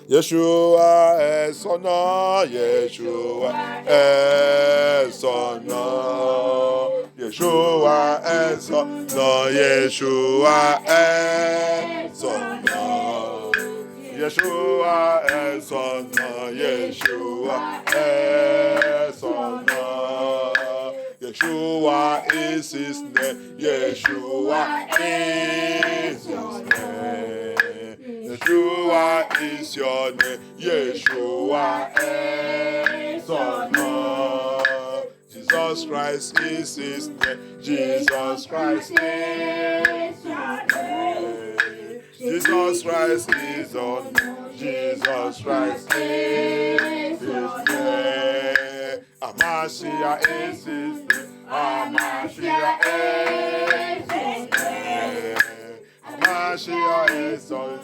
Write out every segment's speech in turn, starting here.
Yeshua est son nom, Yeshua est son nom. Yeshua est son nom, Yeshua est son nom. Yeshua est son nom, Yeshua est son nom. Yeshua is his name, Yeshua is his name. Yeshua is your name, Yeshua is your name. Jesus Christ is his name, Jesus Christ is your name. Jesus Christ is your name, Jesus Christ is his name. Amashia is his name, Amashia is his name. Amashia is son,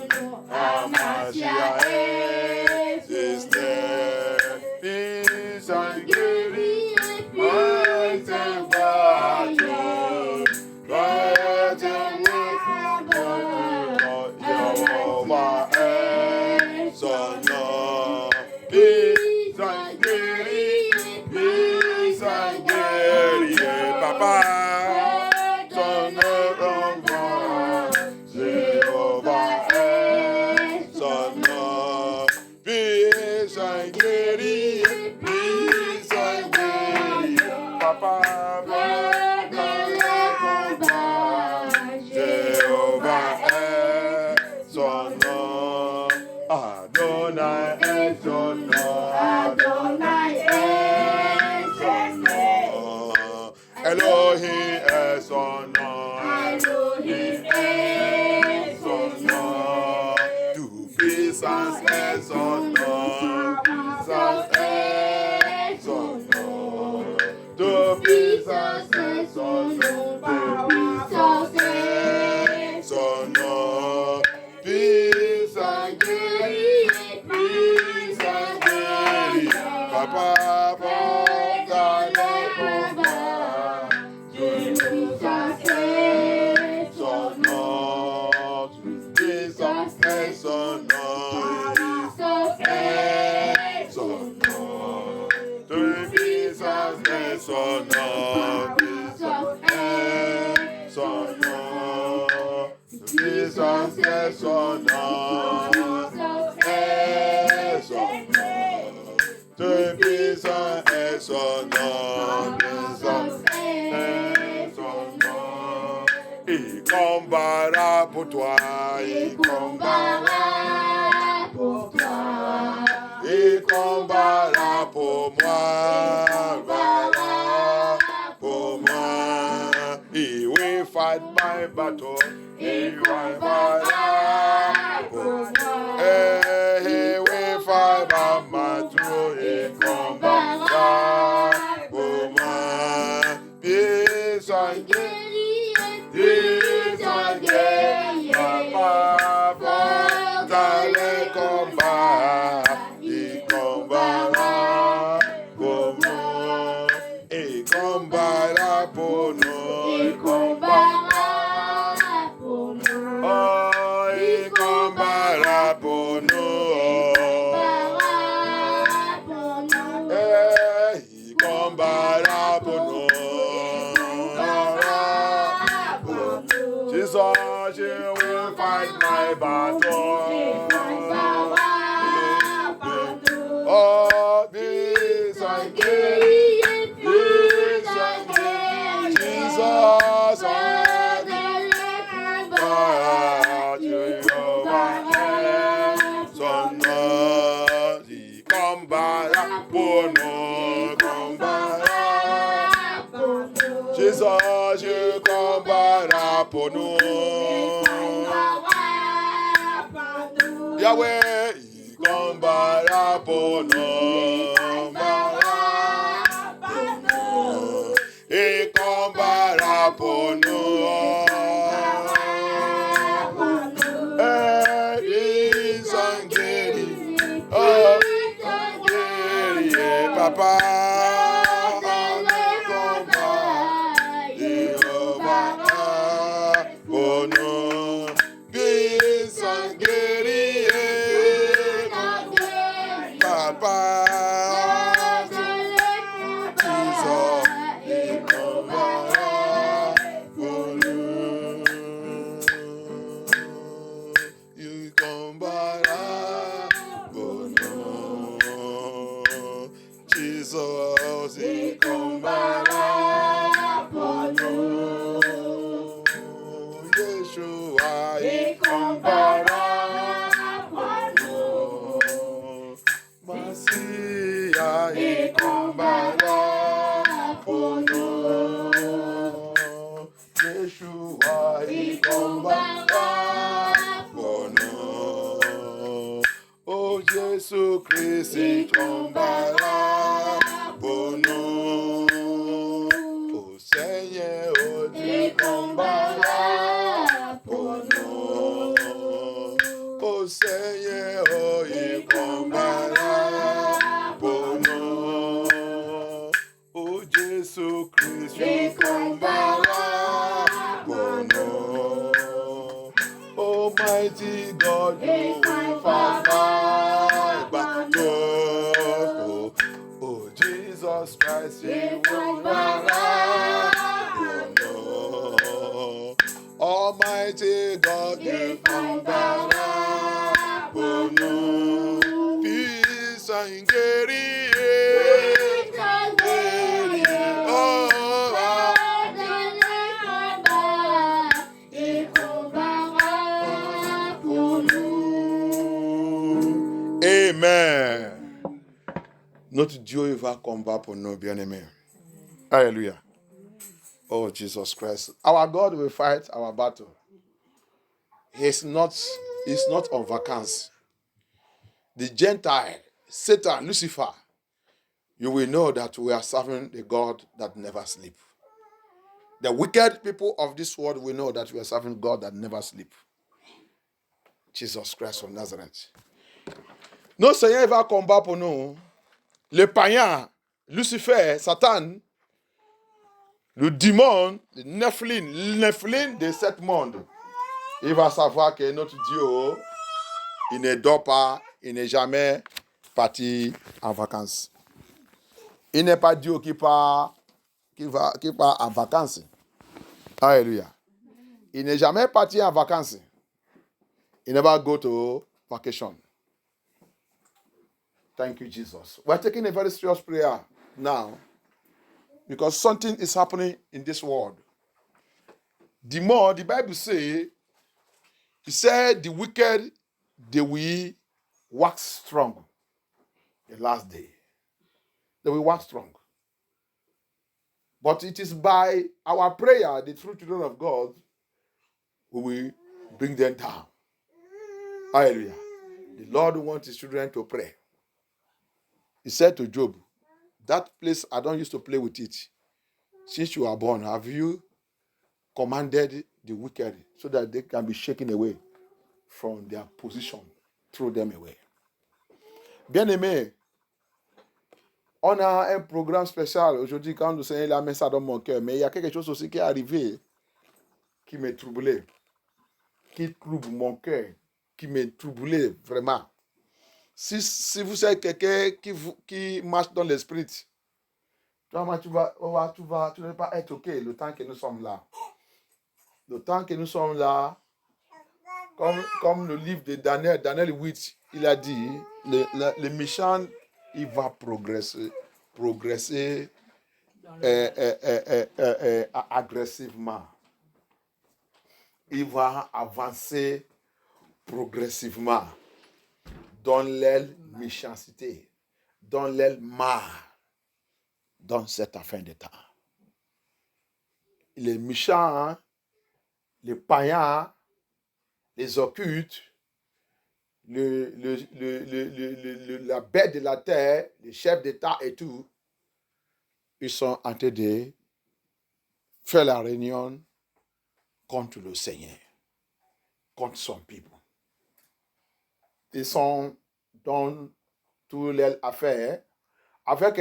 Amashia is his name. Peace and glory, might and battle, right and Jehovah is son. Peace and glory, peace and glory, Papa. Elohim est son nom. Elohim est son nom. Tout puissance est son nom. Puissance est son nom. Tout puissance est son nom. Puissance est son nom. Puissance guérit. Puissance guérit. Papa. Son nom, son nom, puissance est son nom, son nom, de puissance est son nom, puissance est son nom. Il combattra pour toi, il combattra pour toi, il combattra pour moi. He will fight my battle. He will fight for me. He will fight my battle. He combat for me. Peace and gain. Peace and gain. Papa, dans le combat, il combattra pour moi. Il combattra pour nous. Il combattra pour nous. Oh, il combattra pour nous. Il combattra pour nous. Jesus, you will fight my battle. Oh, this I give. Jesus, je combattra pour nous. Yahweh, il combattra pour nous. Il combattra pour nous. Ils sont guéris. Oh, guéris, papa. Pour nous, puissance guérie. il combattra pour nous. Yeshua, il combattra pour nous. Oh Jésus-Christ, il combattra pour nous. Oh Seigneur, oh Dieu, combattra pour nous. Oh Seigneur, oh, il combattra pour nous. Oh Jésus-Christ, il combattra pour nous. Almighty God, you will fight my battle. Oh Jesus Christ, you will fight for us. Almighty God, you fight for us. Peace and Amen. Notre Dieu va combattre pour nous, bien-aimés. Hallelujah. Oh, Jesus Christ. Our God will fight our battle. He's not on vacancy. The Gentile, Satan, Lucifer, you will know that we are serving the God that never sleeps. The wicked people of this world will know that we are serving God that never sleeps. Jesus Christ of Nazareth. Notre Seigneur va combattre pour nous. Les païens, Lucifer, Satan, le démon, le Nephilim de ce monde, il va savoir que notre Dieu, il ne dort pas, il n'est jamais parti en vacances. Il n'est pas Dieu qui part en vacances. Alléluia. Il n'est jamais parti en vacances. He never go to vacation. Thank you, Jesus. We're taking a very serious prayer now because something is happening in this world. The more the Bible says, it said the wicked, they will wax strong the last day. They will wax strong. But it is by our prayer, the true children of God, we will bring them down. Hallelujah. The Lord wants his children to pray. He said to Job, that place I don't used to play with it. Since you are born, have you commanded the wicked so that they can be shaken away from their position? Throw them away. Bien-aimé, on a un programme spécial aujourd'hui quand le Seigneur a mis ça dans mon cœur. Mais il y a quelque chose aussi qui est arrivé qui m'a troublé, qui trouble mon cœur, qui m'a troublé vraiment. Si vous êtes quelqu'un qui marche dans l'esprit, tu ne vas pas être OK le temps que nous sommes là. Le temps que nous sommes là, comme le livre de Daniel 8, il a dit, le méchant, il va progresser agressivement. Il va avancer progressivement dans l'aile méchanceté, dans l'aile mal, dans cette fin de temps. Les méchants, les païens, les occultes, la bête de la terre, les chefs d'État et tout, ils sont en train de faire la réunion contre le Seigneur, contre son peuple. Ils sont dans toutes les affaires avec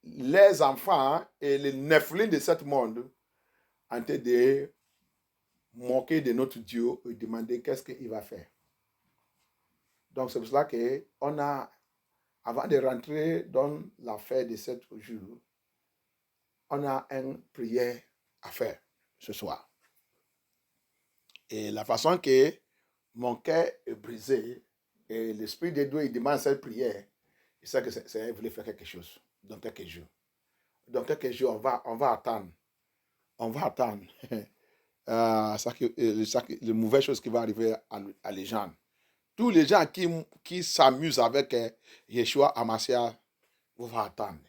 les enfants et les Nephilim de ce monde en train de moquer de notre Dieu et demander qu'est-ce qu'il va faire. Donc c'est pour cela qu'on a, avant de rentrer dans l'affaire de 7 jours, on a une prière à faire ce soir. Et la façon que mon cœur est brisé et l'Esprit de Dieu il demande cette prière, il sait que c'est voulait faire quelque chose dans quelques jours. Dans quelques jours, on va attendre. On va attendre les mauvaises choses qui vont arriver à les gens. Tous les gens qui s'amusent avec Yeshua Amasiah on va attendre.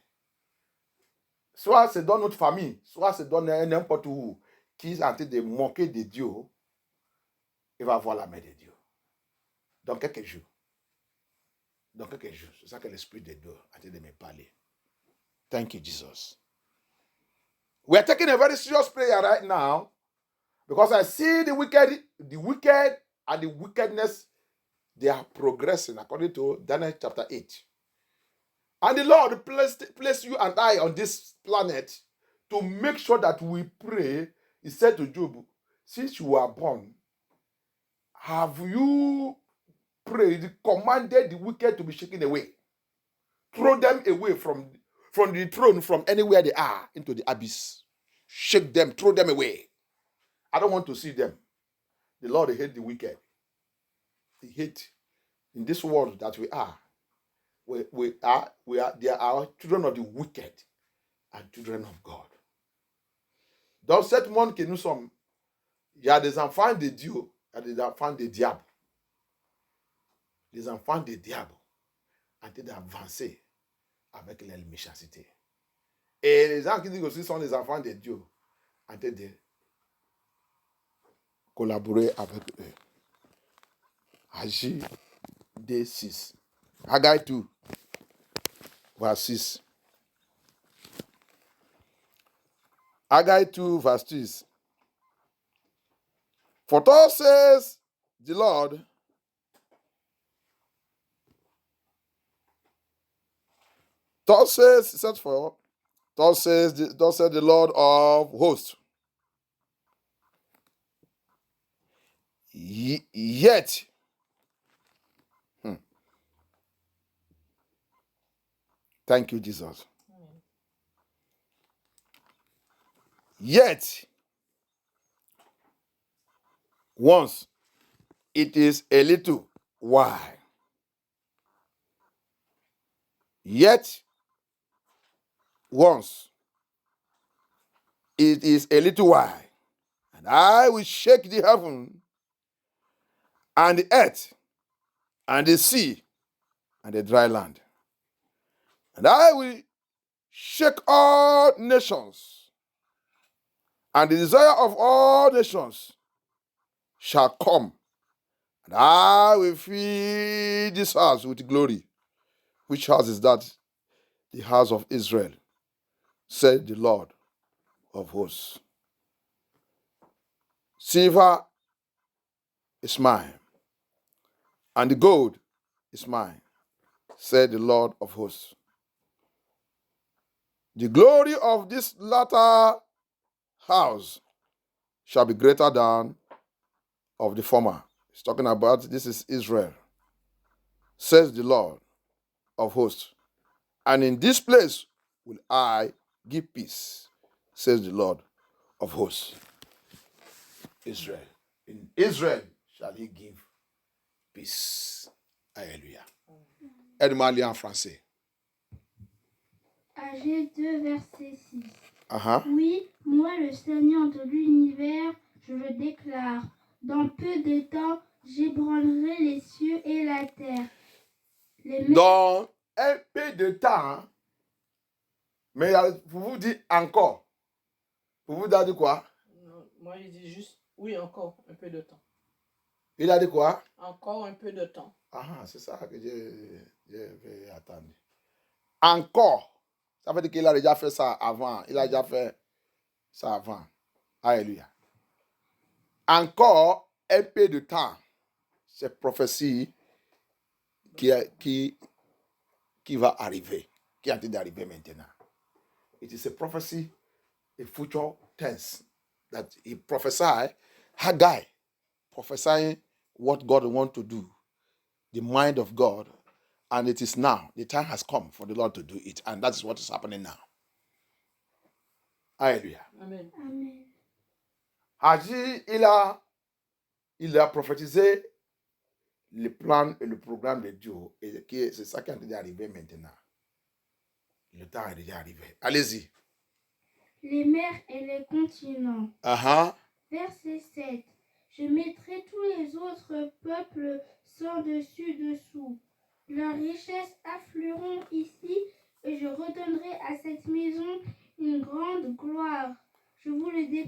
Soit c'est dans notre famille, soit c'est dans n'importe où, qui est en train de moquer de Dieu, il va voir la main de Dieu. Dans quelques jours. Dans quelques jours. C'est ça que l'Esprit de Dieu a en train de me parler. Thank you, Jesus. We are taking a very serious prayer right now because I see the wicked and the wickedness, they are progressing according to Daniel chapter 8. And the Lord placed you and I on this planet to make sure that we pray. He said to Job, since you were born, have you prayed, commanded the wicked to be shaken away? Throw them away from the throne, from anywhere they are, into the abyss. Shake them, throw them away. I don't want to see them. The Lord hates the wicked. He hates in this world that we are. They are children of the wicked and children of God. Dans cette monde que nous sommes, il y a des enfants de Dieu, il y a des enfants de diable. Les enfants de diable ont été d'avancer avec leur méchanceté. Et les gens qui disent aussi sont les enfants de Dieu ont été de collaborer avec eux. Agir D6. Haggai 2, verse 6. Haggai 2, verse 6. For thus says the Lord, thus says the Lord of hosts. Yet, thank you, Jesus. Yet, once it is a little while. Yet, once it is a little while, and I will shake the heaven and the earth and the sea and the dry land. And I will shake all nations, and the desire of all nations shall come, and I will fill this house with glory. Which house is that? The house of Israel, said the Lord of hosts. Silver is mine, and the gold is mine, said the Lord of hosts. The glory of this latter house shall be greater than of the former. He's talking about this is Israel, says the Lord of hosts. And in this place will I give peace, says the Lord of hosts. Israel. In Israel shall he give peace. Alléluia. Aide-moi à lire en français. Ag 2, verset 6. Uh-huh. Oui, moi, le Seigneur de l'univers, je le déclare. Dans peu de temps, j'ébranlerai les cieux et la terre. Dans un peu de temps, mais pour vous dire encore. Pour vous dire quoi? Non, moi, il dit juste, oui, encore un peu de temps. Il a dit quoi? Encore un peu de temps. Ah, c'est ça que je vais attendre. Encore. Ça veut dire qu'il a déjà fait ça avant. Il a déjà fait ça avant. Alléluia. Encore un peu de temps. C'est prophétie qui va arriver. Qui est en train d'arriver maintenant. It is a prophecy, a future tense. That he prophesied. Haggai prophesying what God wants to do. The mind of God. And it is now. The time has come for the Lord to do it. And that's what is happening now. Alléluia. Amen. Amen. Agi, il a prophétisé le plan et le programme de Dieu. Et c'est ça qui est en train d'arriver maintenant. Le temps est déjà arrivé. Allez-y. Les mers et les continents. Uh-huh. Verset 7. Je mettrai tous les autres peuples sans dessus-dessous. Leurs richesses afflueront ici et je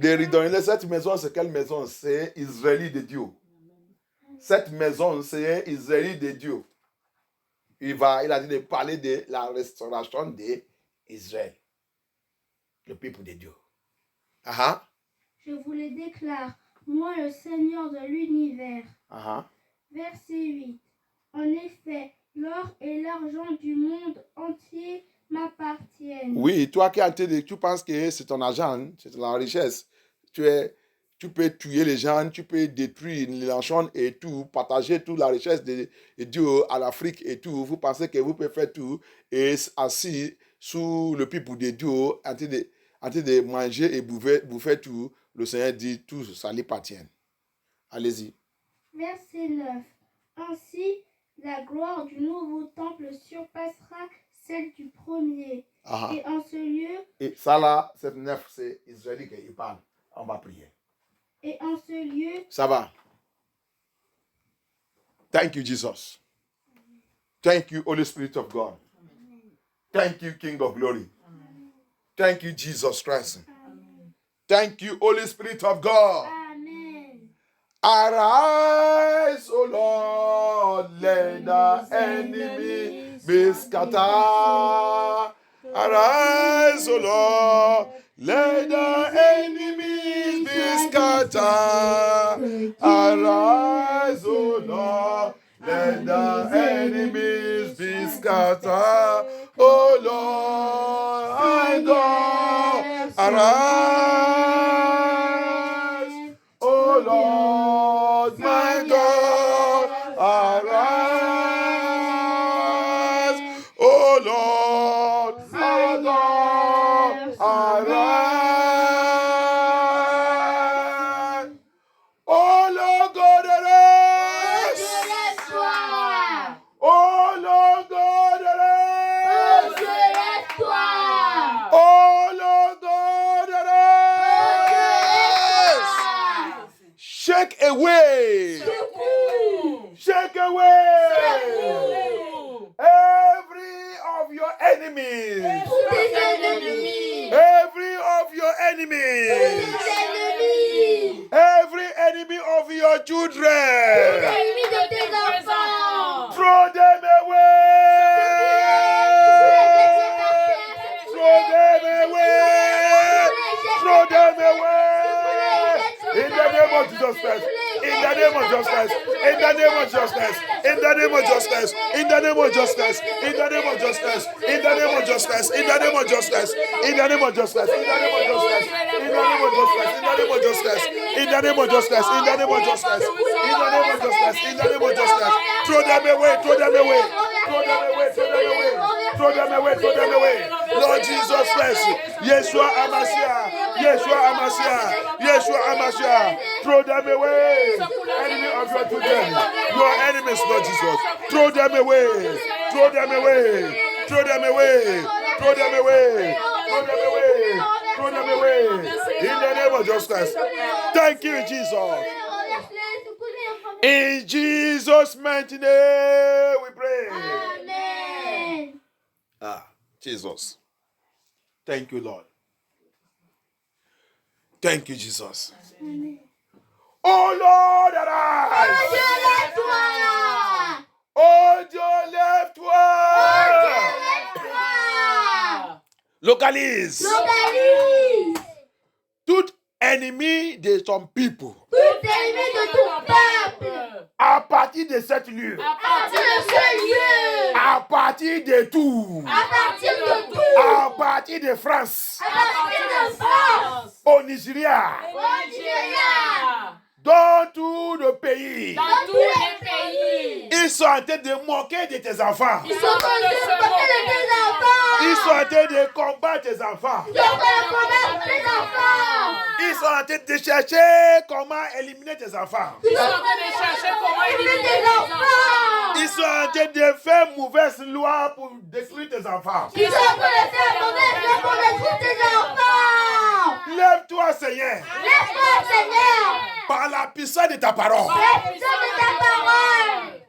de redonner. Cette maison, c'est quelle maison? C'est Israélite de Dieu. Cette maison, c'est Israélite de Dieu. Il a dit de parler de la restauration d'Israël, le peuple de Dieu. Ah, Je vous le déclare, moi le Seigneur de l'univers. ah. Verset 8. En effet, l'or et l'argent du monde entier m'appartiennent. Oui, toi qui tu penses que c'est ton argent, c'est la richesse. Tu peux tuer les gens, tu peux détruire les gens et tout, partager toute la richesse de Dieu à l'Afrique et tout. Vous pensez que vous pouvez faire tout et assis sous le peuple de Dieu en train de manger et bouffer tout. Le Seigneur dit tout ça lui appartient. Allez-y. Verset 9. Ainsi, la gloire du nouveau temple surpassera celle du premier. Ah. Et en ce lieu, Et ça là, c'est 9, c'est Israël qui parle. On va prier. et en ce lieu, Ça va. Thank you, Jesus. Thank you, Holy Spirit of God. Thank you, King of Glory. Thank you, Jesus Christ. Thank you, Holy Spirit of God. Amen. Arise, O Lord, let the enemy be scattered. Arise, O Lord, let the enemies be scattered. Arise, O Lord, let the enemies be scattered. O Lord, our God, arise. O Lord, my God, arise. O Lord, our God, arise. O Lord God, arise. O Lord God, arise. O Lord God, arise. Shake away. Shake away. Every of your enemies. Every of your enemies. Every enemy of your children. Throw them away. Throw them away. Throw them away. In the name of Jesus Christ. In the name of Jesus Christ. In the name of Jesus Christ. In the name of Jesus Christ. In the name of Jesus Christ. In the name of Jesus Christ. In the name of Jesus Christ. In the name of Jesus Christ. In the name of Jesus Christ. In the name of Jesus Christ. In the name of Jesus Christ. In the name of Jesus Christ. In the name of Jesus Christ. In the name of Jesus Christ. In the name of Jesus Christ. In the name of Jesus Christ. Throw them away. Throw them away. Throw them away. Throw them away. Throw them away. Throw them away. Lord Jesus Christ. Yeshua Amashia. Yeshua Amashia. Yeshua Amashia. Throw them away. Enemy of your children. Your enemies, Lord Jesus. Throw them away. Throw them away. Throw them away. Throw them away. Throw them away. Throw them away. In the name of Jesus Christ. Thank you, Jesus. In Jesus' mighty name we pray. Amen. Ah, Jesus. Thank you, Lord. Thank you, Jesus. Amen. Oh Lord, arise. Oh Dieu, lève-toi. Localise. Tout ennemi de ton people. À partir de cet lieu. À partir de tout. À partir de France. Au Nigeria. Dans tout le pays. Ils sont en train de moquer de tes enfants. Ils sont en train de combattre tes enfants. Ils sont en train de chercher comment éliminer tes enfants. Ils sont en train de faire mauvaise loi pour détruire tes enfants. Lève-toi, Seigneur. Par la puissance de ta parole.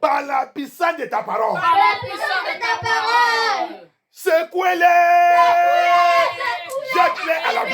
Par la puissance de ta parole. Secouez-les. Jette-les à la vie.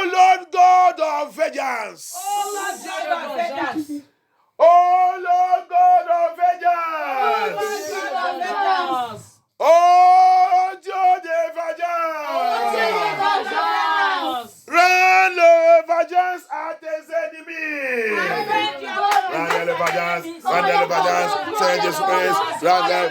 Oh Lord God of vengeance. Oh Lord God of vengeance. Oh Lord God of Oh vengeance. Lord God of vengeance. Oh Dieu de Oh Dieu de vengeance. vengeance. Rends le vengeance à tes ennemis. Rends le vengeance, Saint Jésus-Christ. Rends-les.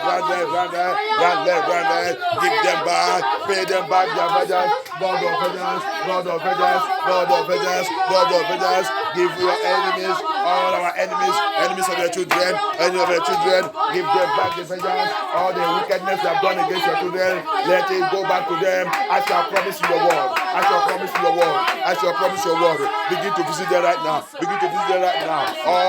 Give them back, pay them back their vengeance. God of vengeance, God of vengeance, God of vengeance, God of vengeance. Give your enemies, all our enemies, enemies of their children, enemies of their children. Give them back the vengeance, all the wickedness they have done against your children. Let it go back to them. I shall promise you your word. I shall promise you your word. I shall promise your word. Begin to visit them right now. Begin to visit them right now.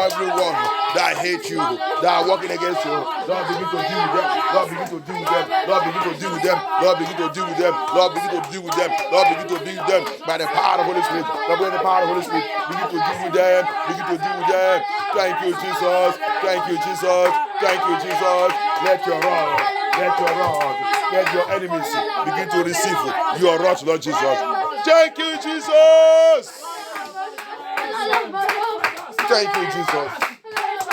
Everyone that hate you, that are working against you, Lord, begin to deal with them. Lord, begin to deal with them. Lord, begin to deal with them. Lord, begin to deal with them. Lord, begin to deal with them. Lord, begin to deal with them by the power of the Holy Spirit. Lord, by the power of the Holy Spirit, begin to deal with them. Begin to deal with them. Thank you, Jesus. Thank you, Jesus. Thank you, Jesus. Let your rod, let your enemies begin to receive your wrath, Lord Jesus. Thank you, Jesus. Thank you, Jesus.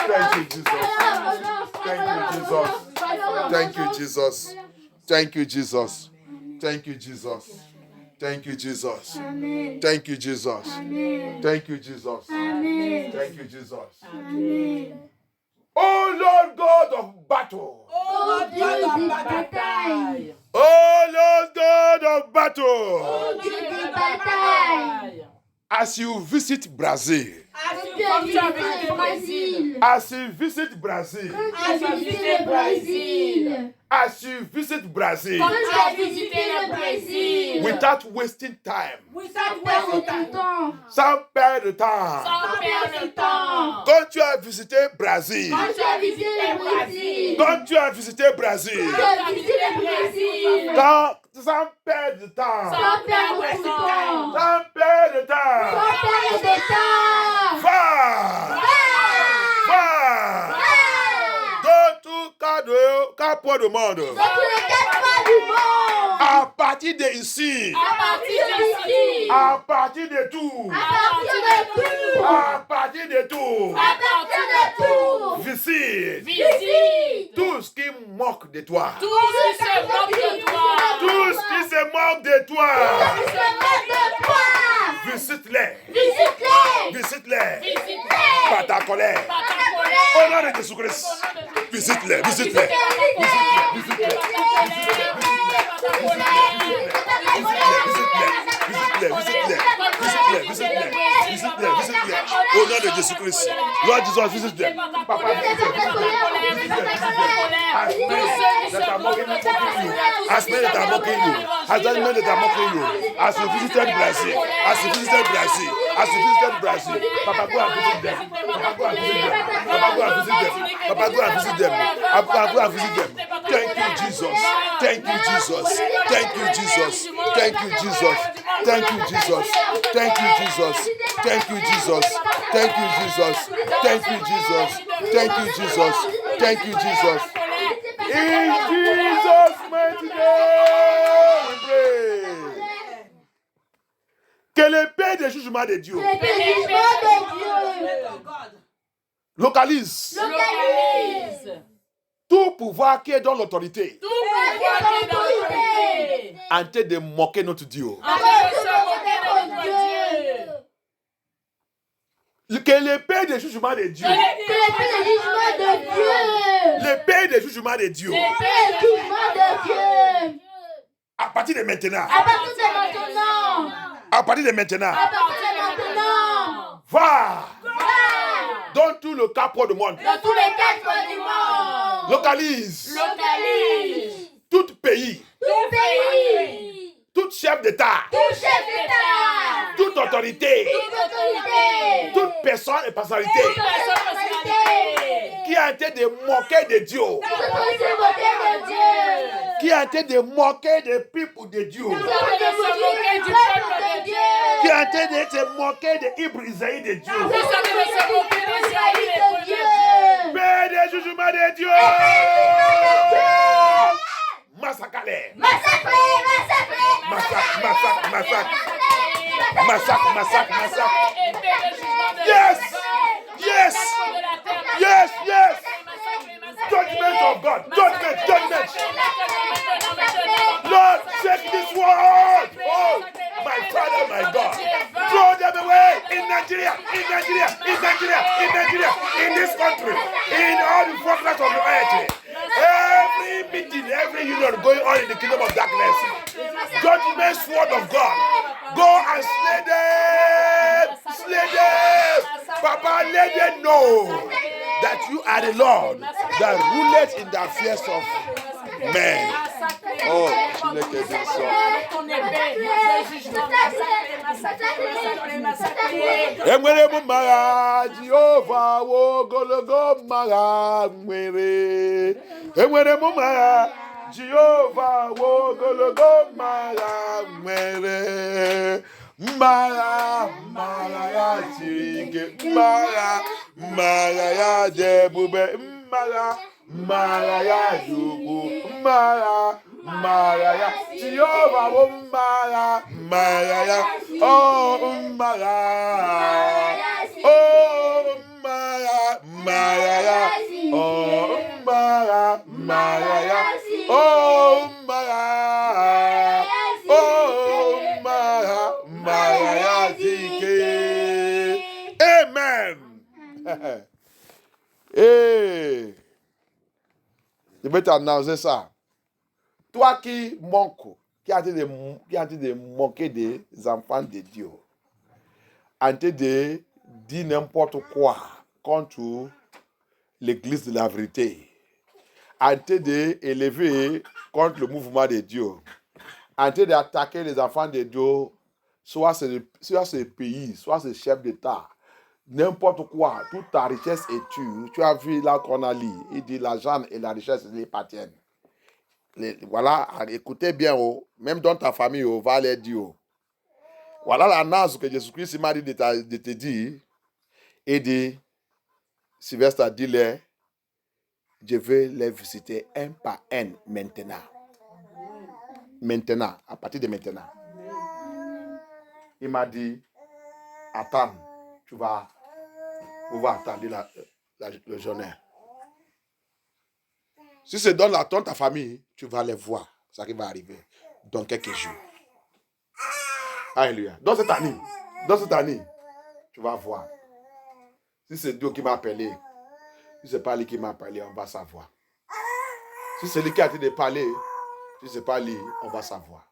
Thank you, Jesus. Thank you, Jesus. Thank you, Jesus. Thank you, Jesus. Thank you, Jesus. Amen. Thank you, Jesus. Amen. Thank you, Jesus. Amen. Thank you, Jesus. Amen. Oh Lord God of battle. Oh Dieu de bataille. Oh Lord God of battle. Oh Dieu de bataille. As you visit Brazil. As tu as visité le Brésil. As you visit Brazil. As tu as visité le Brésil. As you visit Brazil. Quand tu as visité le Brésil. Without wasting time. Without wasting time. Sans perdre de temps. Sans perdre de temps. Quand tu as visité Brazil. Quand tu as visité le Brésil. Quand tu as visité Brazil. Tu as visité le Brésil. Sans perdre de temps. Sans perdre de temps. Sans perdre de temps. Sans perdre de temps. Va. Dans tout quatre points du monde. Dans tous les quatre coins du monde. À partir d'ici. À partir d'ici. À partir de tout. À partir de tout. À partir de tout. À partir de tout. Visite. Visite. Tout ce qui moque de toi. Tout ce qui se moque de toi. Tout ce qui se moque de toi. Tout ce qui se moque de toi. Visite-les. Visite-les. Visite-les. Visite-les. Par ta colère. Par ta colère. Au nom de Jésus-Christ. Visite-les. Visite-les. Visite-les. Au nom de Jésus-Christ. Lord Jesus, visit them. Papa, visit them. That are mocking you. As many that are mocking you. As many that are mocking you. As you visited Brazil. As you visited Brazil. As you visited Brazil. Papa, go and visit them. Papa, go and visit them. Papa, go and visit them. Papa, go and visit them. Papa, go and visit them. Thank you, Jesus. Thank you, Jesus. Thank you, Jesus. Thank you, Jesus. Thank you, Jesus. Thank you, Jesus. Thank you, Jesus. Thank you, Jesus. Thank you, Jesus. Thank you, Jesus. Thank you, Jesus. In Jesus' mighty name, we pray. Que l'épée des jugements de Dieu localise tout pouvoir qui est dans l'autorité en train de moquer notre Dieu. Que l'épée des jugements de Dieu. L'épée des jugements de Dieu. À partir de maintenant. À partir de maintenant. Va. Dans tout le quatre du monde. Localise. Tout pays. Tout chef d'État. Toute autorité. Toute personne et personnalité qui a été de moquer de Dieu. Qui a été de moquer des peuples de Dieu. Qui a été de se moquer des Hébreux Isaïe de Dieu. Père des jugements de Dieu. Massacre-les. Massacre. Massacre, massacre, massacre. Yes. Yes. Yes, yes. Judgment of God. Judgment, judgment. Lord, take this world. Oh, my Father, my God. Throw them away in Nigeria, in Nigeria, in Nigeria, in Nigeria, in this country, in all the fortress of the earth. Every meeting, every union going on in the kingdom of darkness. Judgment sword of God. Go and slay them. Slay them. Papa, let them know that you are the Lord that ruleth in the affairs of men. Oh, Enwere m mara Jehova ogologo mara nwere. Enwere m mara Jehova ogologo mara nwere. Mara ya chike, mara ya debube, mara ya yugu, mara ya Jehovah, mara ya, oh mara ya, oh mara ya, oh mara ya, oh mara ya. Amen. Hey. Je vais t'annoncer ça. Toi qui manques, qui as été de manquer des enfants de Dieu, en train de dire n'importe quoi contre l'église de la vérité, en train d'élever contre le mouvement de Dieu, en train d'attaquer les enfants de Dieu, soit ce pays, soit ce chef d'État, n'importe quoi, toute ta richesse est tue. Tu as vu là qu'on a lu, il dit l'argent et la richesse les appartiennent. Voilà, écoutez bien, même dans ta famille, va les dire. Voilà l'annonce que Jésus-Christ m'a dit de te dire. Et dit, Sylvestre, dis-les, je vais les visiter un par un maintenant. Maintenant, à partir de maintenant. Il m'a dit, attends, on va attendre le journée. Si c'est dans ta famille, tu vas les voir. Ça qui va arriver dans quelques jours. Alléluia. Dans cette année, tu vas voir. Si c'est Dieu qui m'a appelé, si c'est pas lui qui m'a appelé, on va savoir. Si c'est lui qui a été de parler, si c'est pas lui, on va savoir.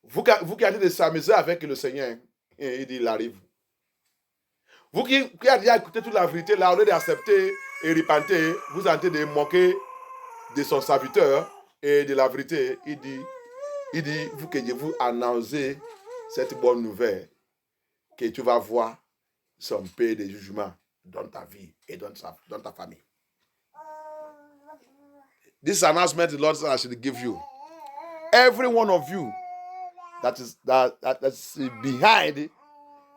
Vous qui avez de s'amuser avec le Seigneur, il dit, il arrive. Vous qui avez déjà écouté toute la vérité, là, au lieu d'accepter et repenter, vous êtes en train de moquer de son serviteur et de la vérité. Il dit, vous que je vous annonce cette bonne nouvelle, que tu vas voir son paix de jugement dans ta vie et dans ta famille. This announcement the Lord said I should give you. Every one of you that is behind,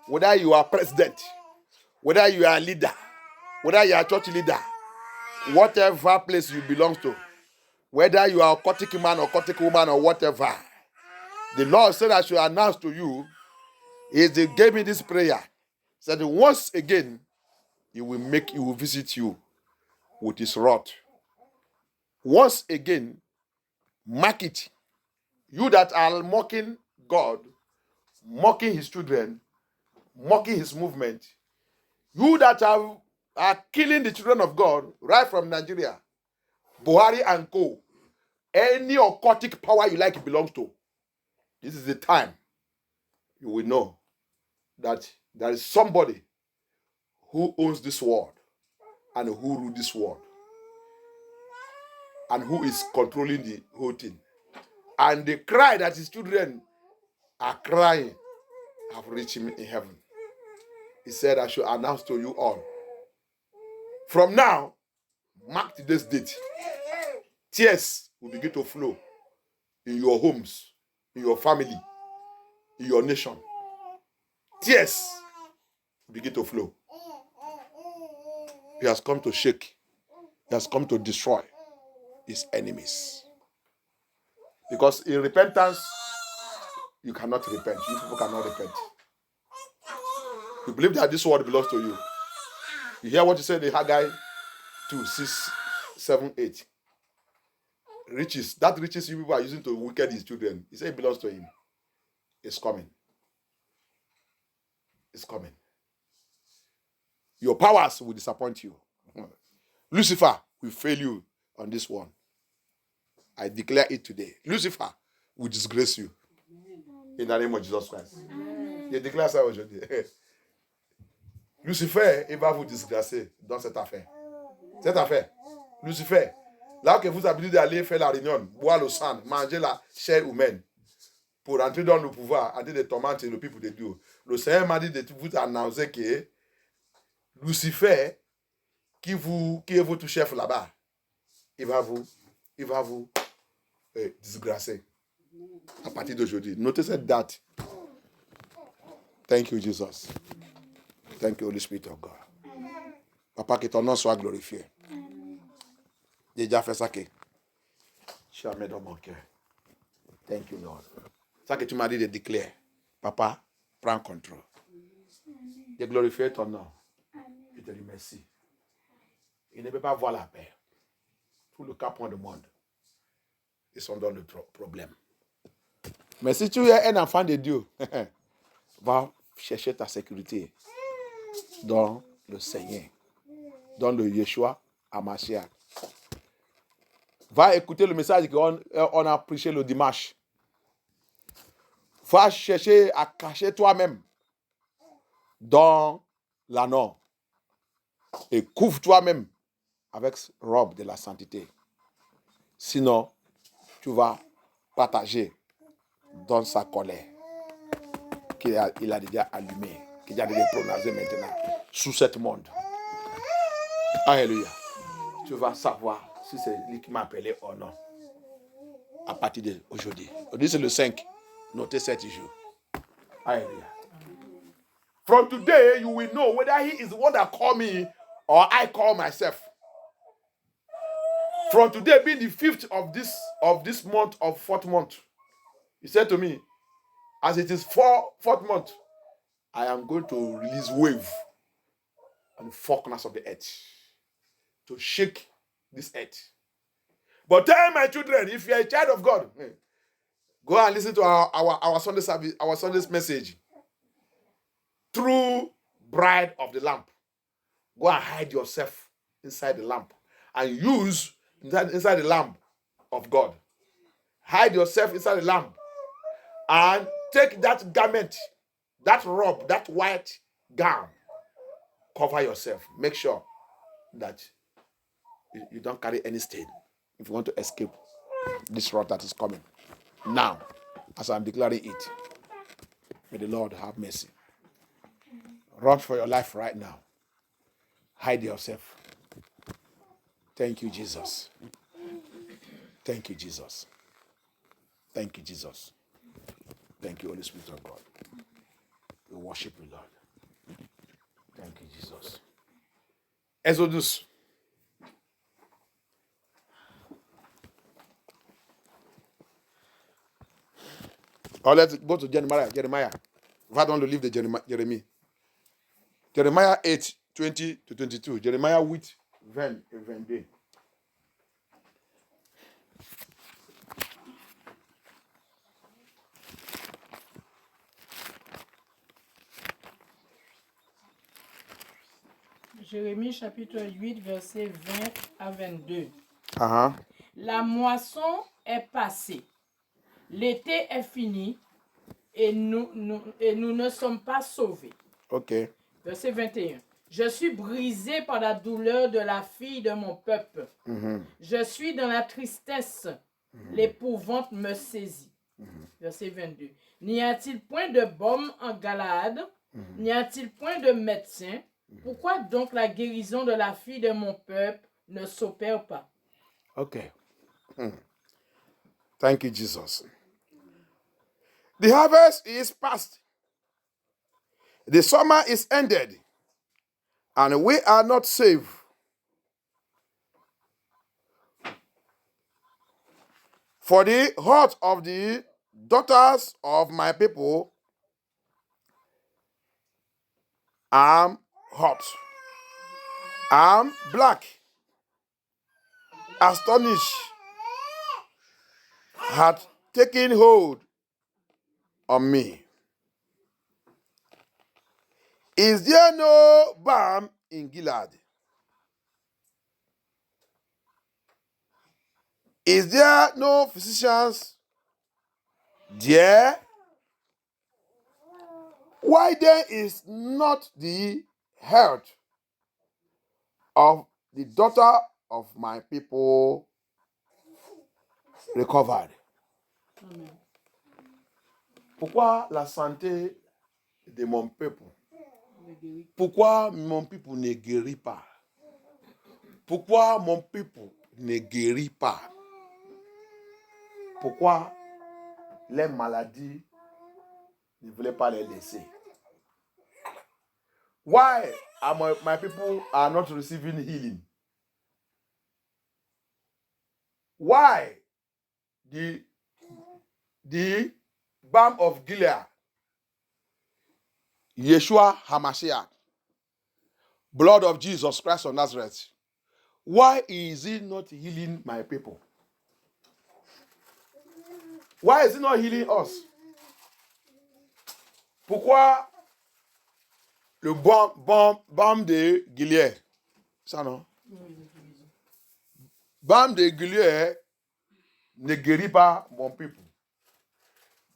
whether you are president, whether you are a leader, whether you are a church leader, whatever place you belong to, whether you are a occultic man or occultic woman or whatever, the Lord said I should announce to you, He gave me this prayer. He said once again, He will visit you with His rod. Once again, mark it. You that are mocking God, mocking His children, mocking His movement, you that are killing the children of God right from Nigeria, Buhari and co, any occultic power you like it belongs to, this is the time you will know that there is somebody who owns this world and who rules this world and who is controlling the whole thing. And the cry that his children are crying have reached him in heaven. He said, I should announce to you all. From now, mark today's date. Tears will begin to flow in your homes, in your family, in your nation. Tears will begin to flow. He has come to shake. He has come to destroy his enemies. Because in repentance, you cannot repent. You people cannot repent. You believe that this world belongs to you. You hear what you said in Haggai 2, 6, 7, 8. Riches. That riches you people are using to wicked his children. He said it belongs to him. It's coming. It's coming. Your powers will disappoint you. Lucifer will fail you on this one. I declare it today. Lucifer will disgrace you. In the name of Jesus Christ. Je déclare ça aujourd'hui. Lucifer, il va vous disgracer dans cette affaire. Cette affaire. Lucifer, là que vous habitez d'aller faire la réunion, boire le sang, manger la chair humaine, pour entrer dans le pouvoir, entrer de tormenter le peuple de Dieu. Le Seigneur m'a dit de vous annoncer que Lucifer, qui est votre chef là-bas, il va vous disgracer à partir d'aujourd'hui. Notez cette date. Thank you, Jesus. Thank you, Holy Spirit of God. Papa, que ton nom soit glorifié. J'ai déjà fait ça que tu as mis dans mon cœur. Thank you, Lord. Ça que tu m'as dit de déclarer. Papa, prends contrôle. J'ai glorifié ton nom. Je te remercie. Il ne peut pas voir la paix. Tout le capon du monde, ils sont dans le problème. Mais si tu es un enfant de Dieu, va chercher ta sécurité dans le Seigneur, dans le Yeshua Hamashiach. Va écouter le message qu'on a prêché le dimanche. Va chercher à cacher toi-même dans l'anneau et couvre toi-même avec robe de la sainteté. Sinon, tu vas partager dans sa colère qu'il a déjà allumée, qu'il a déjà prononcée maintenant sous ce monde. Alléluia. Tu vas savoir si c'est lui qui m'a appelé ou non. À partir d'aujourd'hui. Aujourd'hui, c'est le 5. Notez 7 jours. Alléluia. From today, you will know whether he is the one that called me or I call myself. From today being the 5th of this month of 4th month, he said to me, as it is 4th month, I am going to release wave on the 4 corners of the earth to shake this earth. But tell my children, if you are a child of God, go and listen to our Sunday service, our Sunday's message. True bride of the lamp. Go and hide yourself inside the lamp and use inside the lamp of God. Hide yourself inside the lamp and take that garment, that robe, that white gown. Cover yourself. Make sure that you don't carry any stain if you want to escape this wrath that is coming. Now, as I'm declaring it, may the Lord have mercy. Run for your life right now. Hide yourself. Thank you, Jesus. Thank you, Jesus. Thank you, Jesus. Thank you, Holy Spirit of God. We worship you, Lord. Thank you, Jesus. Exodus. Oh, let's go to Jeremiah. Va dans le livre de Jérémie. Jeremiah 8, 20 to 22. Jeremiah 8, 20 et 22. Jérémie chapitre 8, versets 20 à 22. Uh-huh. La moisson est passée, l'été est fini et nous ne sommes pas sauvés. Ok. Verset 21. Je suis brisé par la douleur de la fille de mon peuple. Mm-hmm. Je suis dans la tristesse. L'épouvante me saisit. Verset 22. N'y a-t-il point de baume en Galaad? N'y a-t-il point de médecin? Pourquoi donc la guérison de la fille de mon peuple ne s'opère pas? Okay. Thank you, Jesus. The harvest is past. The summer is ended. And we are not saved. For the heart of the daughters of my people, I'm hot. I'm black. Astonished had taken hold on me. Is there no balm in Gilead? Is there no physicians there? Why then is not the health of the daughter of my people recovered? Amen. Pourquoi la santé de mon peuple? Le guérit. Pourquoi mon peuple ne guérit pas? Pourquoi mon peuple ne guérit pas? Pourquoi les maladies ne voulaient pas les laisser? Why are my people are not receiving healing? Why the balm of Gilead, Yeshua HaMashiach, blood of Jesus Christ of Nazareth, why is it not healing my people? Why is it not healing us? Pourquoi le balm de Gilead, ça non? Balm de Gilead ne guérit pas mon peuple.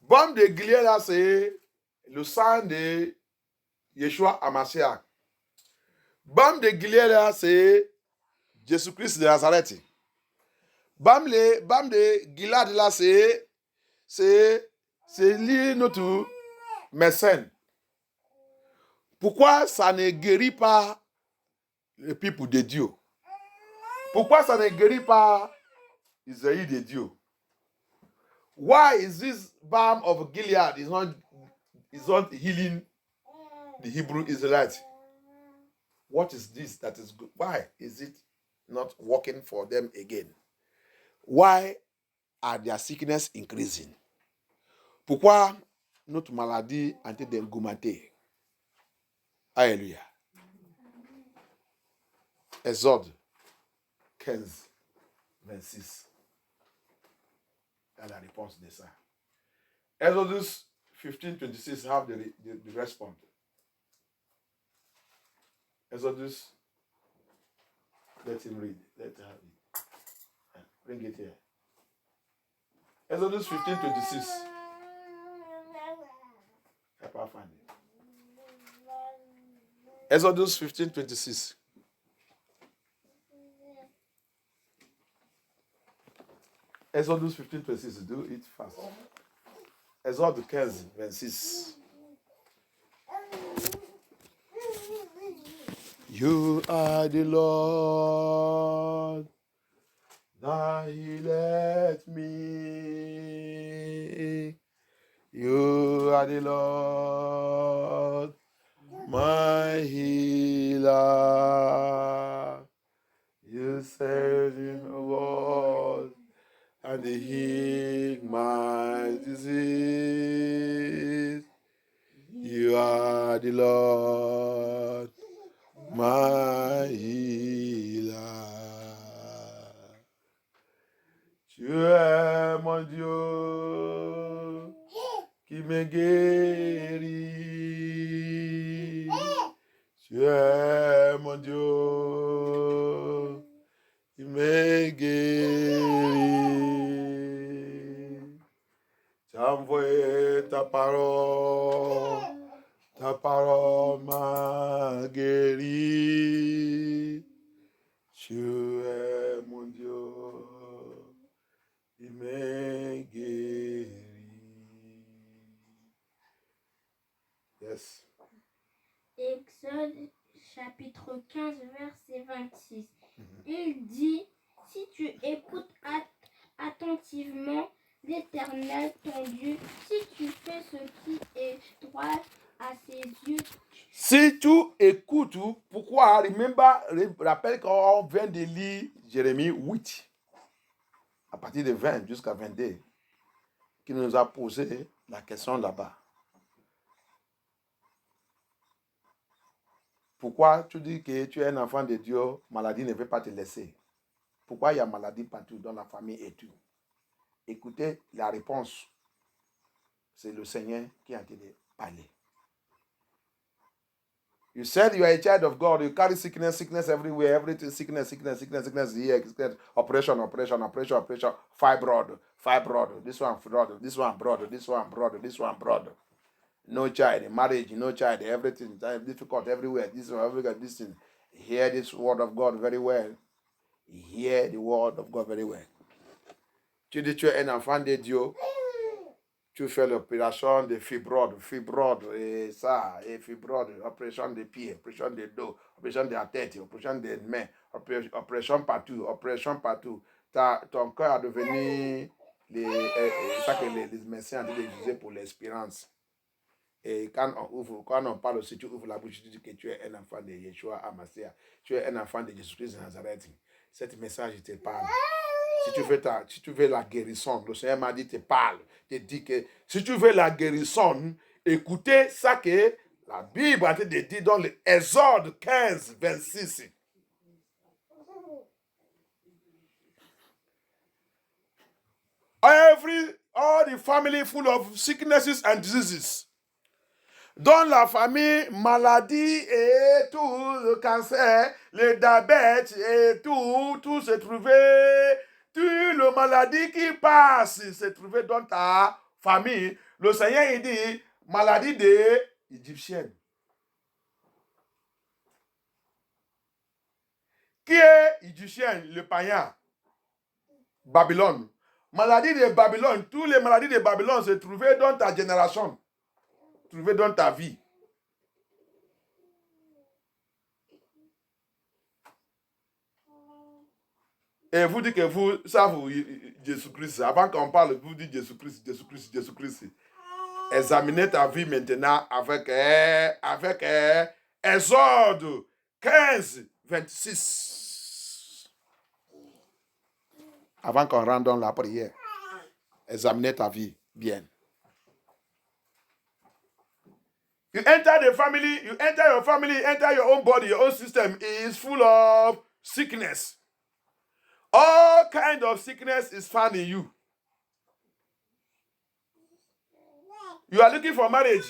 Balm de Gilead là, c'est le sang de Yeshua HaMashiach. Balm de Gilead là, c'est Jésus-Christ de Nazareth. Balm de Gilead là, c'est lui notre médecin. Pourquoi ça ne guérit pas le peuple de Dieu? Pourquoi ça ne guérit pas Israël de Dieu? Why is this balm of Gilead is not healing the Hebrew Israelites? What is this that is good? Why is it not working for them again? Why are their sickness increasing? Pourquoi notre maladie a été augmentée? Alléluia. Exode 15, 26. La réponse de ça. Exodus 15, 26 have the response. Exodus, let him read. Let her read. Bring it here. Exodus 15, 26. I can't find it. Exodus 15, 26. Exodus 15, 26. Do it fast. Exode 15, 26. You are the Lord that healeth me. You are the Lord, my healer. You said in the word and heal my disease. You are the Lord, my healer. Tu es mon Dieu qui me guérit. Tu es mon Dieu qui me guérit. Tu as envoyé ta parole m'a guéri. Tu es mon Dieu qui me guérit. Yes. Exode chapitre 15, verset 26. Il dit, si tu écoutes attentivement l'Éternel ton Dieu, si tu fais ce qui est droit à ses yeux. Si tu écoutes, pourquoi? Rappelle qu'on vient de lire Jérémie 8, à partir de 20 jusqu'à 22. qui nous a posé la question là-bas. Pourquoi tu dis que tu es un enfant de Dieu, maladie ne veut pas te laisser? Pourquoi il y a maladie partout dans la famille et tout? Écoutez la réponse. C'est le Seigneur qui a été parlé. You said you are a child of God. You carry sickness, sickness everywhere. Everything, sickness here. Sickness. Operation. Fibroid. This one, broad. No child. Marriage, no child. Everything difficult everywhere. This thing. Hear this word of God very well. Hear the word of God very well. Tu dis tu es un enfant de Dieu. Tu fais l'opération de fibroid, et ça, et fibroid, opération des pieds, opération des dos, opération de la tête, opération des mains, opération partout. Ton cœur a devenu ça que les médecins ont utilisé pour l'espérance. Et quand on parle aussi, tu ouvres la bouche, tu dis que tu es un enfant de Yeshua Amasia, tu es un enfant de Jésus-Christ de Nazareth. Cet message te parle. Si tu veux la guérison, le Seigneur m'a dit, te parle. Te dit que si tu veux la guérison, écoutez ça que la Bible a été dit dans l'Exode 15, 26. All the family full of sicknesses and diseases. Dans la famille, maladie et tout, le cancer, le diabète et tout se trouvait. Tout le maladie qui passe se trouvait dans ta famille. Le Seigneur, il dit, maladie des Égyptiennes. Qui est Égyptien? Le païen. Babylone. Maladie de Babylone. Toutes les maladies de Babylone se trouvaient dans ta génération. Trouvé dans ta vie. Et vous dites que vous savez Jésus-Christ. Avant qu'on parle, vous dites Jésus-Christ. Examinez ta vie maintenant avec Exode 15, 26. Avant qu'on rentre dans la prière, examinez ta vie bien. You enter your family, enter your own body, your own system is full of sickness. All kind of sickness is found in you. You are looking for marriage.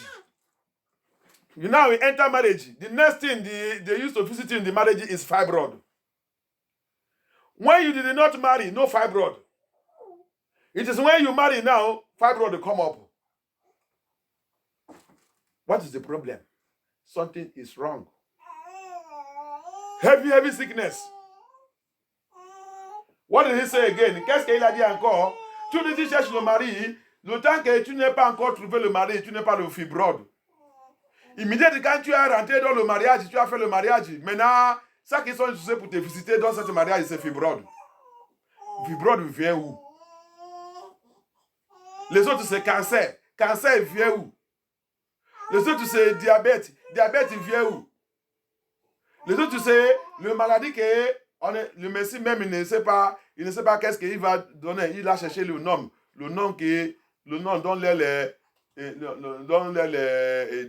You now enter marriage. The next thing they used to visit in the marriage is fibroid. When you did not marry, no fibroid. It is when you marry now, fibroid will come up. What is the problem? Something is wrong. Heavy sickness. What did he say again? Qu'est-ce qu'il a dit encore? Tu dis cherches le mari. Le temps que tu n'es pas encore trouvé le mari, tu n'es pas le fibroid. Immédiatement quand tu es rentré dans le mariage, tu as fait le mariage. Maintenant, ça qui sont utilisés pour te visiter dans ce mariage, c'est fibroid. Fibroid vient où? Les autres, c'est cancer. Cancer vient où? Les autres, c'est diabète. Diabète, il vient où? Les autres, c'est le maladie que le Messie même, il ne sait pas qu'est-ce qu'il va donner. Il a cherché le nom dans les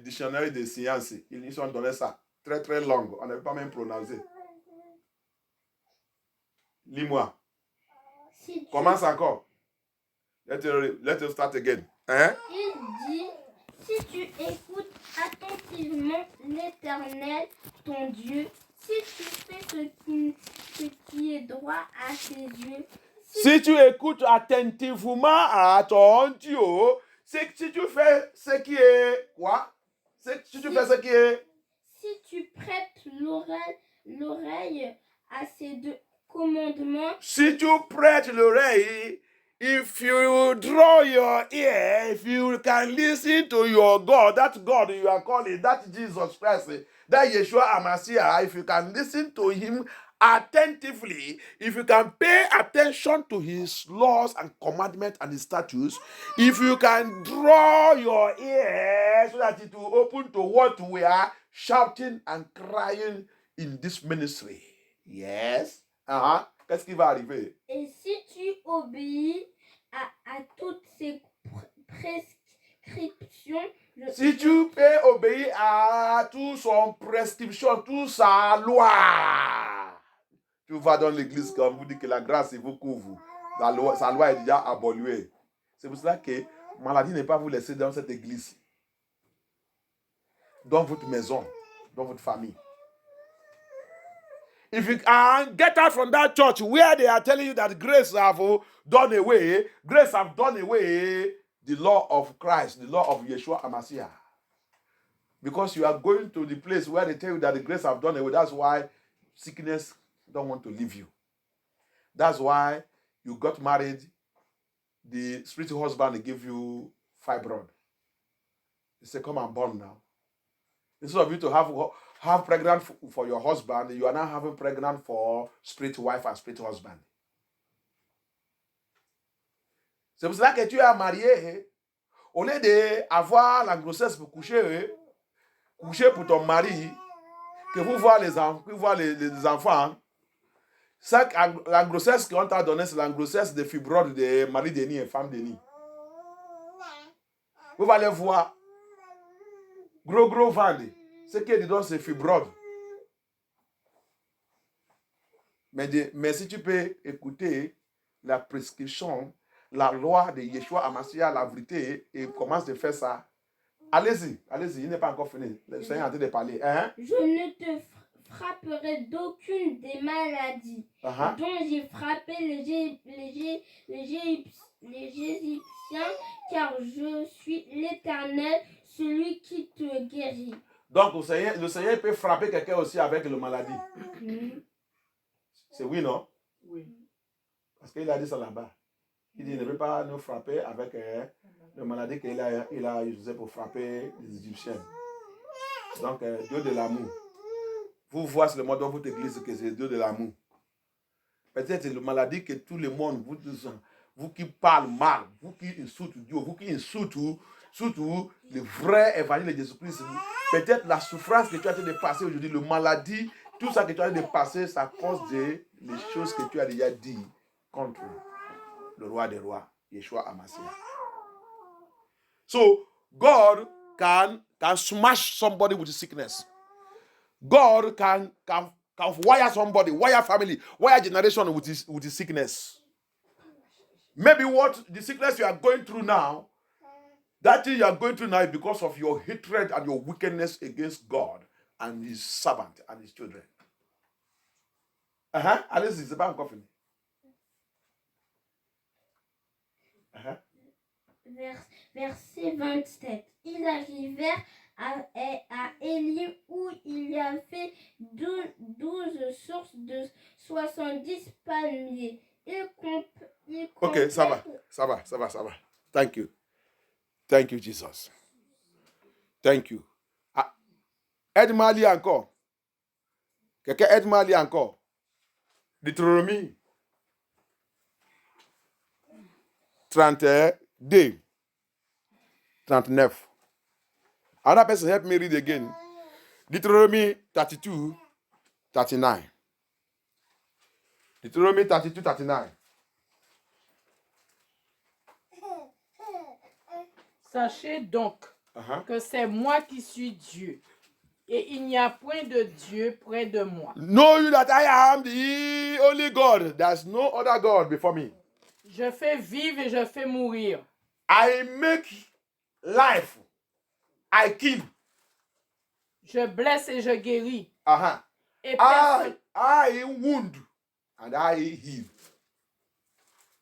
dictionnaires de sciences. Ils ont donné ça. Très, très long. On ne peut pas même prononcer. Lis-moi. Commence encore. Let us start again. Hein? Il dit, si tu écoutes attentivement l'Éternel, ton Dieu, si tu fais ce qui est droit à ses yeux, si tu écoutes attentivement à ton Dieu, si tu fais ce qui est quoi? Si tu fais ce qui est... Si tu prêtes l'oreille à ces deux commandements, si tu prêtes l'oreille, if you draw your ear, if you can listen to your God, that God you are calling, that Jesus Christ, that Yeshua Amasiah, if you can listen to him attentively, if you can pay attention to his laws and commandments and his statutes, if you can draw your ear so that it will open to what we are shouting and crying in this ministry. Yes. Qu'est-ce qui va arriver? Et si tu obéis à toutes ces prescriptions. Si tu peux obéir à toute son prescription, toute sa loi, tu vas dans l'église quand on vous dit que la grâce vous couvre. Sa loi est déjà abolie. C'est pour cela que maladie n'est pas vous laisser dans cette église. Dans votre maison, dans votre famille. If you can get out from that church where they are telling you that grace have done away the law of Christ, the law of Yeshua HaMashiach. Because you are going to the place where they tell you that the grace have done away. That's why sickness don't want to leave you. That's why you got married. The spiritual husband gave you fibroid. He said, come and born now. Instead of you to have pregnant for your husband, you are now having pregnant for spiritual wife and spiritual husband. C'est pour cela que tu es marié. Au lieu d'avoir la grossesse pour coucher pour ton mari, que vous voyez les enfants, la grossesse qu'on t'a donnée, c'est la grossesse de fibroides de mari de nid et femme de nid. Vous allez voir, gros ventre, ce qui est dedans, c'est fibroide. Mais si tu peux écouter la prescription, la loi de Yeshua HaMashiach, la vérité, et commence de faire ça, allez-y, il n'est pas encore fini. Le Seigneur est en train de parler. Hein? Je ne te frapperai d'aucune des maladies dont j'ai frappé les Égyptiens, car je suis l'Éternel, celui qui te guérit. Donc le Seigneur peut frapper quelqu'un aussi avec la maladie. C'est oui, non? Oui. Parce qu'il a dit ça là-bas. Il dit, il ne veut pas nous frapper avec la maladie qu'il a utilisée pour frapper les Égyptiens. Donc, Dieu de l'amour. Vous voyez le mot dans votre église que c'est Dieu de l'amour. Peut-être la maladie que tout le monde, vous qui parlez mal, vous qui insultez Dieu, vous qui insultez surtout le vrai évangile de Jésus-Christ. Peut-être la souffrance que tu as de passer aujourd'hui, la maladie, tout ça que tu as de passer, c'est à cause des choses que tu as déjà dit contre le roi des rois, Yeshua HaMashiach. So, God can smash somebody with sickness. God can wire somebody, wire family, wire generation with his sickness. Maybe what the sickness you are going through now, that thing you are going through now is because of your hatred and your wickedness against God and his servant and his children. Allez-y, c'est pas encore fini. Verset 27. Ils arrivèrent à Élim où il y avait 12 sources de 70 palmiers. Ok, ça va. Thank you, Jesus. Thank you. Aide-moi à lire encore. Quelqu'un aide-moi à lire encore. Deutéronomie 32, 39. Another person help me read again. Deuteronomy 32, 39. Deuteronomy 32, 39. Sachez donc que c'est moi qui suis Dieu, et il n'y a point de Dieu près de moi. Know you that I am the only God. There's no other God before me. Je fais vivre et je fais mourir. I make life. I kill. Je blesse et je guéris. Et I wound and I heal.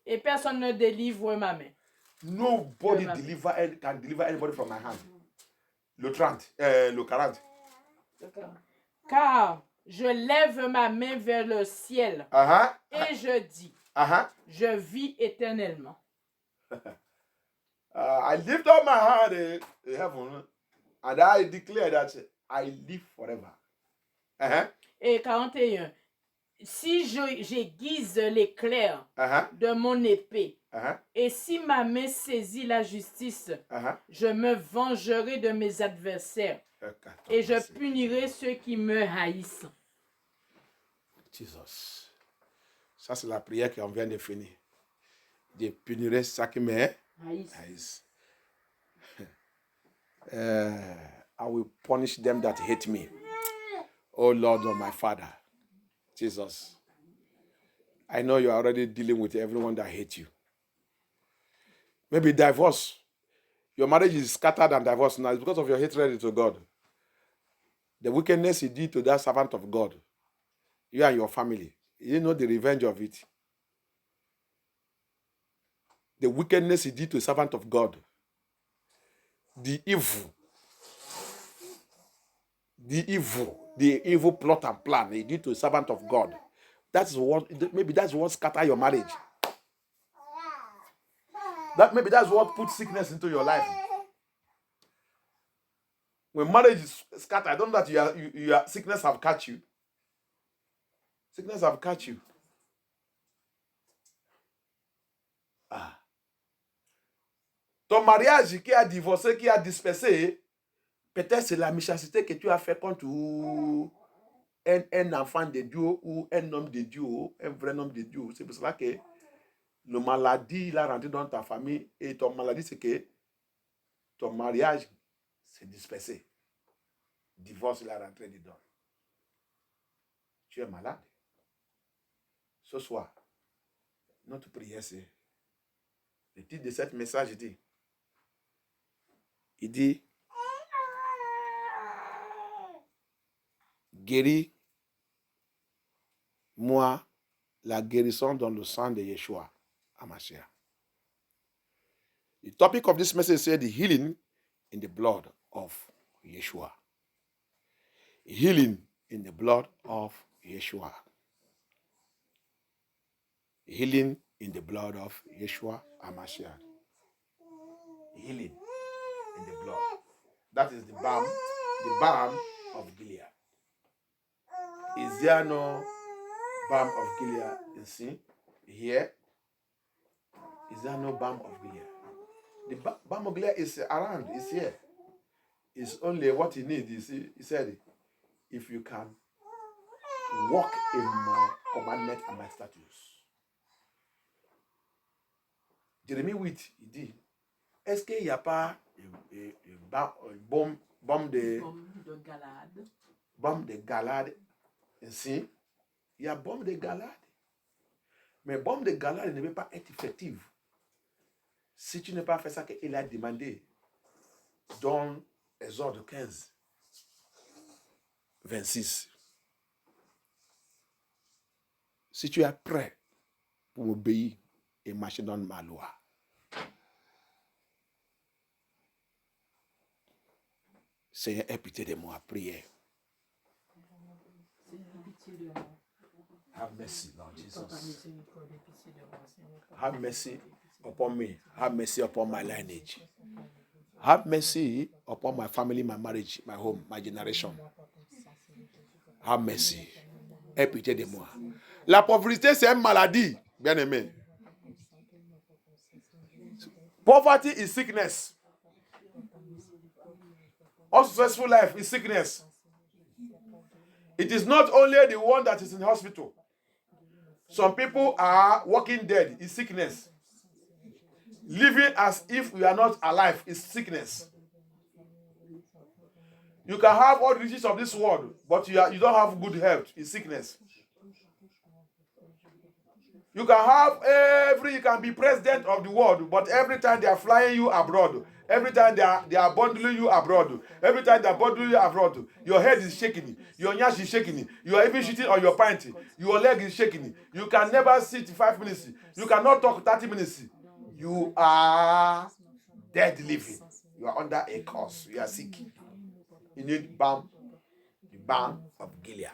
Et personne ne délivre ma main. Nobody can deliver anybody from my hand. Le 30, le 40. Car je lève ma main vers le ciel et je dis, je vis éternellement. I lift up my hand in heaven and I declare that I live forever. Et 41. Si j'aiguise l'éclair de mon épée, et si ma main saisit la justice, je me vengerai de mes adversaires et je punirai ceux qui me haïssent. Jesus. Ça, c'est la prière qu'on vient de finir. Je punirai ceux qui me haïssent. I will punish them that hate me. Oh Lord, oh my Father, Jesus. I know you are already dealing with everyone that hates you. Maybe divorce. Your marriage is scattered and divorced now. It's because of your hatred to God. The wickedness you did to that servant of God, you and your family, you didn't know the revenge of it. The wickedness he did to a servant of God, the evil plot and plan he did to a servant of God. Maybe that's what scatter your marriage. Maybe that's what put sickness into your life. When marriage is scattered, I don't know that sickness have catch you. Sickness have catch you. Ton mariage qui a divorcé, qui a dispersé, peut-être c'est la méchanceté que tu as fait contre un enfant de Dieu ou un homme de Dieu, un vrai homme de Dieu. C'est pour cela que le maladie, il a rentré dans ta famille et ton maladie, c'est que ton mariage s'est dispersé. Divorce, il a rentré dedans. Tu es malade. Ce soir, notre prière, c'est le titre de cet message dit, guéris-moi la guérison dans le sang de Yeshua HaMashiach. The topic of this message said the healing in the blood of Yeshua. Healing in the blood of Yeshua. Healing in the blood of Yeshua HaMashiach. Healing in the blood. That is the balm of Gilead. Is there no balm of Gilead in sin here? Is there no balm of Gilead? The balm of Gilead is around, it's here. It's only what he needs. He said, if you can walk in my commandment and my statutes. Jérémie 8, il dit, est-ce qu'il n'y a pas bombe de Galade ainsi? Il y a bombe de Galade. Mais bombe de Galade ne peut pas être effective si tu n'as pas fait ça qu'il a demandé dans Exode 15, 26. Si tu es prêt pour m'obéir et marcher dans ma loi, Seigneur, aie pitié de moi, prière. Have mercy, Lord Jesus. Have mercy upon me. Have mercy upon my lineage. Have mercy upon my family, my marriage, my home, my generation. Have mercy. Aie pitié de moi. La pauvreté, c'est une maladie, bien aimé. Poverty is sickness. Unsuccessful life is sickness. It is not only the one that is in the hospital. Some people are walking dead. It's sickness. Living as if we are not alive is sickness. You can have all the riches of this world, but you don't have good health. It's sickness. You can be president of the world, but every time they are flying you abroad, every time they are bundling you abroad, every time they are bundling you abroad, your head is shaking, your nyash is shaking, you are even shitting on your pant, your leg is shaking, you can never sit 5 minutes, you cannot talk 30 minutes. You are dead living. You are under a curse. You are sick. You need balm, the balm of Gilead.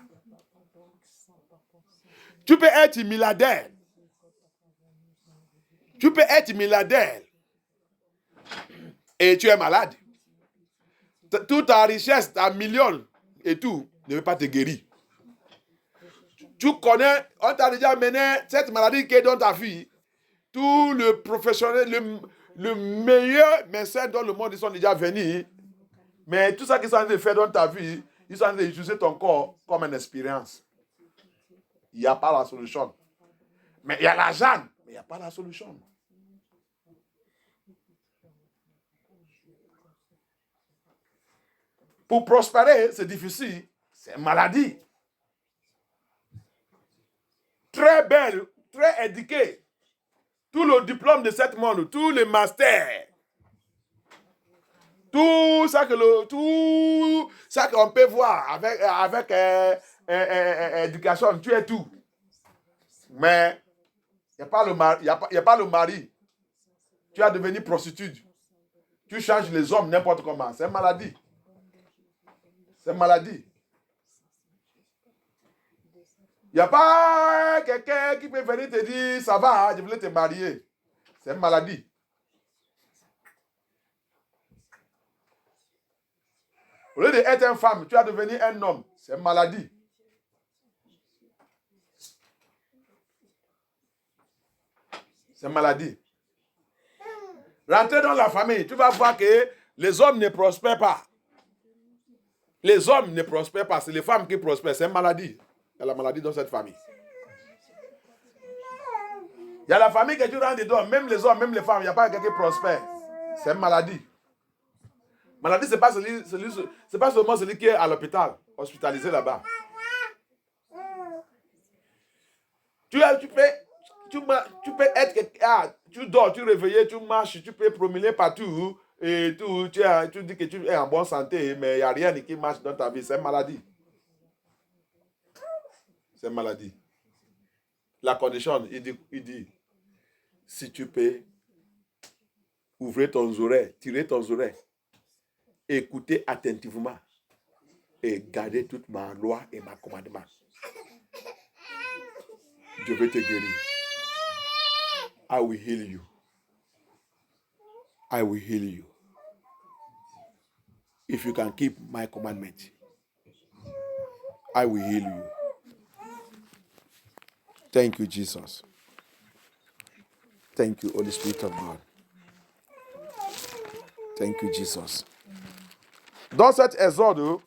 Tu peux être milliardaire. Tu peux être milliardaire et tu es malade. Toute ta richesse, ta million et tout ne peut pas te guérir. Tu connais, on t'a déjà mené cette maladie qui est dans ta vie. Tous les professionnels, le meilleur médecin dans le monde, ils sont déjà venus. Mais tout ça qu'ils sont en train de faire dans ta vie, ils sont en train d'utiliser ton corps comme une expérience. Il n'y a pas la solution. Mais il y a l'argent, mais il n'y a pas la solution. Pour prospérer, c'est difficile. C'est une maladie. Très belle, très éduquée. Tout le diplôme de ce monde, tous les masters, tout ça qu'on peut voir avec éducation, tu es tout. Mais il n'y a pas le mari. Tu as devenu prostituée. Tu changes les hommes n'importe comment. C'est une maladie. C'est une maladie. Il n'y a pas quelqu'un qui peut venir te dire, ça va, je voulais te marier. C'est une maladie. Au lieu d'être une femme, tu as devenu un homme. C'est une maladie. C'est une maladie. Rentrez dans la famille, tu vas voir que les hommes ne prospèrent pas. Les hommes ne prospèrent pas, c'est les femmes qui prospèrent. C'est une maladie. Il y a la maladie dans cette famille. Il y a la famille que tu rentres dedans, même les hommes, même les femmes, il n'y a pas quelqu'un qui prospère. C'est une maladie. Maladie, ce n'est pas seulement celui qui est à l'hôpital, hospitalisé là-bas. Tu peux être, tu dors, tu réveilles, tu marches, tu peux promener partout et tout, tu dis que tu es en bonne santé, mais il n'y a rien qui marche dans ta vie. C'est une maladie. C'est une maladie. La condition, il dit, si tu peux ouvrir ton oreille, tirer ton oreille, écouter attentivement et garder toute ma loi et ma commandement, je vais te guérir. I will heal you. I will heal you. If you can keep my commandment, I will heal you. Thank you, Jesus. Thank you, Holy Spirit of God. Thank you, Jesus. Dans cet Exode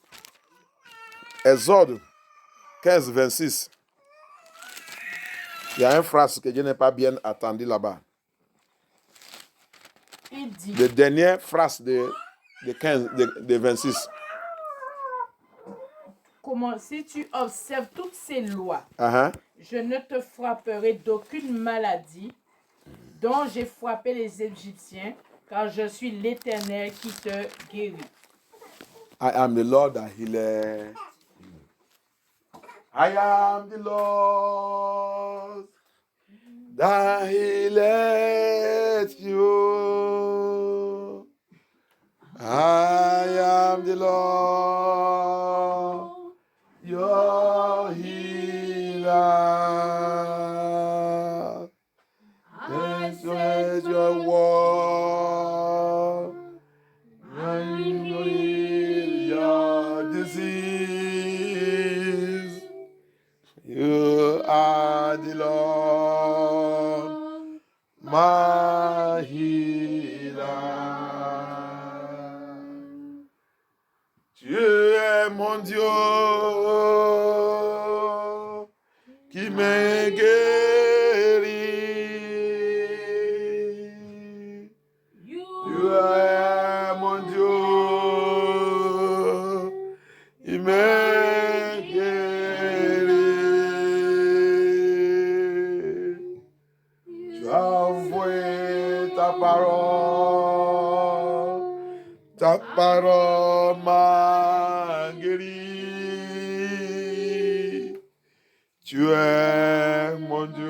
15, 26, il y a une phrase que je n'ai pas bien attendue là-bas. Il dit, La dernière phrase de 26. comment, si tu observes toutes ces lois, Uh-huh. je ne te frapperai d'aucune maladie dont j'ai frappé les Égyptiens, car je suis l'Éternel qui te guérit. I am the Lord that healeth. I am the Lord that healeth you. I am the Lord, your healer. This is your word. And you heal your disease. You are the Lord, my healer. Tu es mon Dieu qui me guérit. Tu es mon Dieu qui me guérit. Tu as envoyé ta parole m'a guéri. Tu es mon Dieu,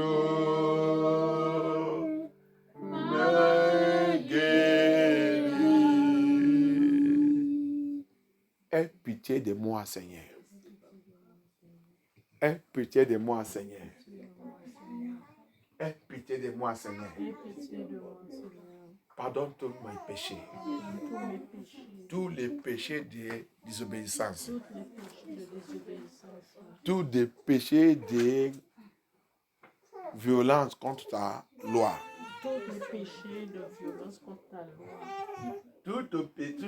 me guéris. Aie pitié de moi, Seigneur. Aie pitié de moi, Seigneur. Aie pitié de moi, Seigneur. Pardonne tous mes péchés. Tous les péchés de désobéissance. Tous les péchés de violence contre ta loi. Tous les péchés de violence contre ta loi. Tous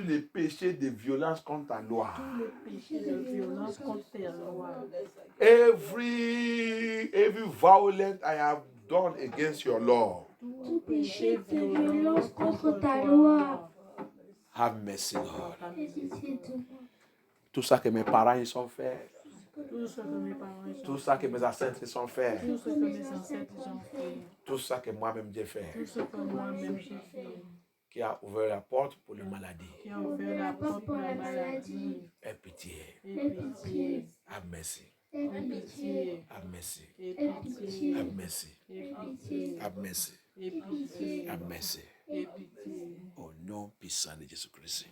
les péchés de violence contre ta loi. Tous les péchés de violence contre ta loi. Every violence I have done against your law. Tout péché de violence contre ta loi. Have mercy, Lord. Aie pitié de moi. Tout ça que mes parents ils sont faits. Tout ce que mes parents ils Tout ont ça que mes ancêtres ils sont faits. Tout ce que mes ancêtres ils ont fait. Tout ça que moi-même j'ai fait. Tout ce que moi-même j'ai fait. Qui a ouvert la porte pour la maladie. Qui a ouvert la porte pour la maladie. Aie pitié. Et pitié. Have mercy. Et pitié. Have mercy. Et pitié. Have mercy. Et pitié. Have mercy. Et pitié. Have mercy. Et pitié. Au nom puissant de Jésus-Christ.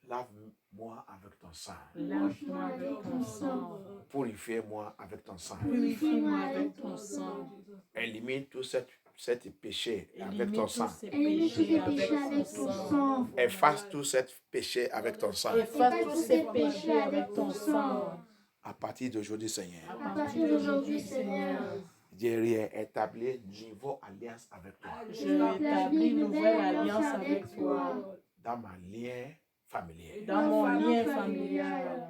Lave-moi avec ton sang. Lave-moi avec ton sang. Purifie-moi avec ton sang. Purifie-moi avec ton sang. Élimine tout cet péché avec Élimine ton tous sang. ces péchés avec ton sang. Efface tout cet péché avec ton sang. Efface tous ces péchés avec ton sang. À partir d'aujourd'hui, Seigneur, À partir d'aujourd'hui, Seigneur, j'ai établi nouveau alliance avec toi. je établis une nouvelle alliance avec toi. Dans ma lien familier. Dans mon lien familial.